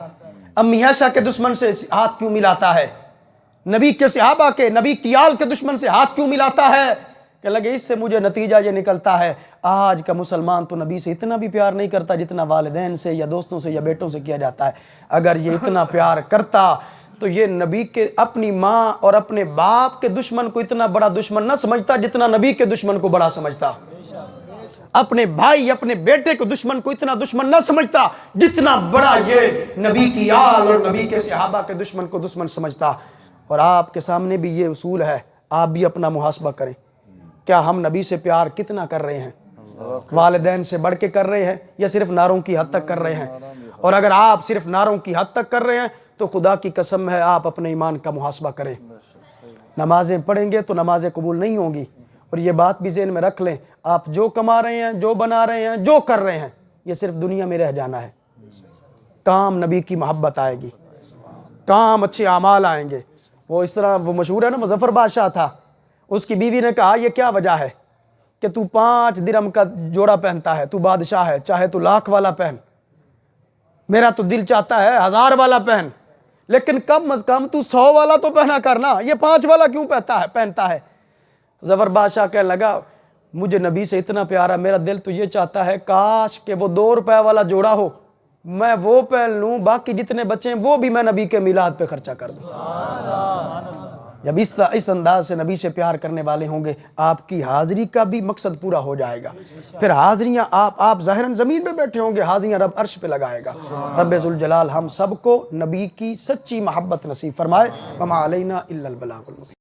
امی عائشہ کے دشمن سے ہاتھ کیوں ملاتا ہے؟ نبی کے صحابہ کے، نبی کی آل کے دشمن سے ہاتھ کیوں ملاتا ہے؟ کہ لگے اس سے مجھے نتیجہ یہ نکلتا ہے آج کا مسلمان تو نبی سے اتنا بھی پیار نہیں کرتا جتنا والدین سے یا دوستوں سے یا بیٹوں سے کیا جاتا ہے. اگر یہ اتنا پیار کرتا تو یہ نبی کے اپنی ماں اور اپنے باپ کے دشمن کو اتنا بڑا دشمن نہ سمجھتا جتنا نبی کے دشمن کو بڑا سمجھتا. اپنے بھائی اپنے بیٹے کو دشمن کو اتنا دشمن نہ سمجھتا جتنا بڑا یہ نبی کی آل اور نبی کے صحابہ کے دشمن کو دشمن سمجھتا. اور آپ کے سامنے بھی یہ اصول ہے، آپ بھی اپنا محاسبہ کریں. کیا ہم نبی سے پیار کتنا کر رہے ہیں؟ والدین سے بڑھ کے کر رہے ہیں یا صرف نعروں کی حد تک کر رہے ہیں؟ اور اگر آپ صرف نعروں کی حد تک کر رہے ہیں تو خدا کی قسم ہے آپ اپنے ایمان کا محاسبہ کریں. نمازیں پڑھیں گے تو نمازیں قبول نہیں ہوں گی. اور یہ بات بھی ذہن میں رکھ لیں آپ جو کما رہے ہیں، جو بنا رہے ہیں، جو کر رہے ہیں یہ صرف دنیا میں رہ جانا ہے. کام نبی کی محبت آئے گی، کام اچھے اعمال آئیں گے. وہ اس طرح وہ مشہور ہے نا، مظفر بادشاہ تھا، اس کی بیوی نے کہا یہ کیا وجہ ہے کہ تو 5 درہم کا جوڑا پہنتا ہے، تو بادشاہ ہے، چاہے تو 1,00,000 والا پہن، میرا تو دل چاہتا ہے 1000 والا پہن، لیکن کم از کم تو 100 والا تو پہنا کرنا، یہ 5 والا کیوں پہنتا ہے؟ تو ظفر بادشاہ کہنے لگا مجھے نبی سے اتنا پیارا، میرا دل تو یہ چاہتا ہے کاش کہ وہ 2 روپے والا جوڑا ہو میں وہ پہن لوں، باقی جتنے بچے ہیں وہ بھی میں نبی کے میلاد پہ خرچہ کر دوں۔ جب اس انداز سے نبی سے پیار کرنے والے ہوں گے، آپ کی حاضری کا بھی مقصد پورا ہو جائے گا۔ پھر حاضریاں آپ ظاہراً زمین پہ بیٹھے ہوں گے، حاضریاں رب عرش پہ لگائے گا۔ رب ذوالجلال ہم سب کو نبی کی سچی محبت نصیب فرمائے۔ وما علینا الا البلاغ المبین۔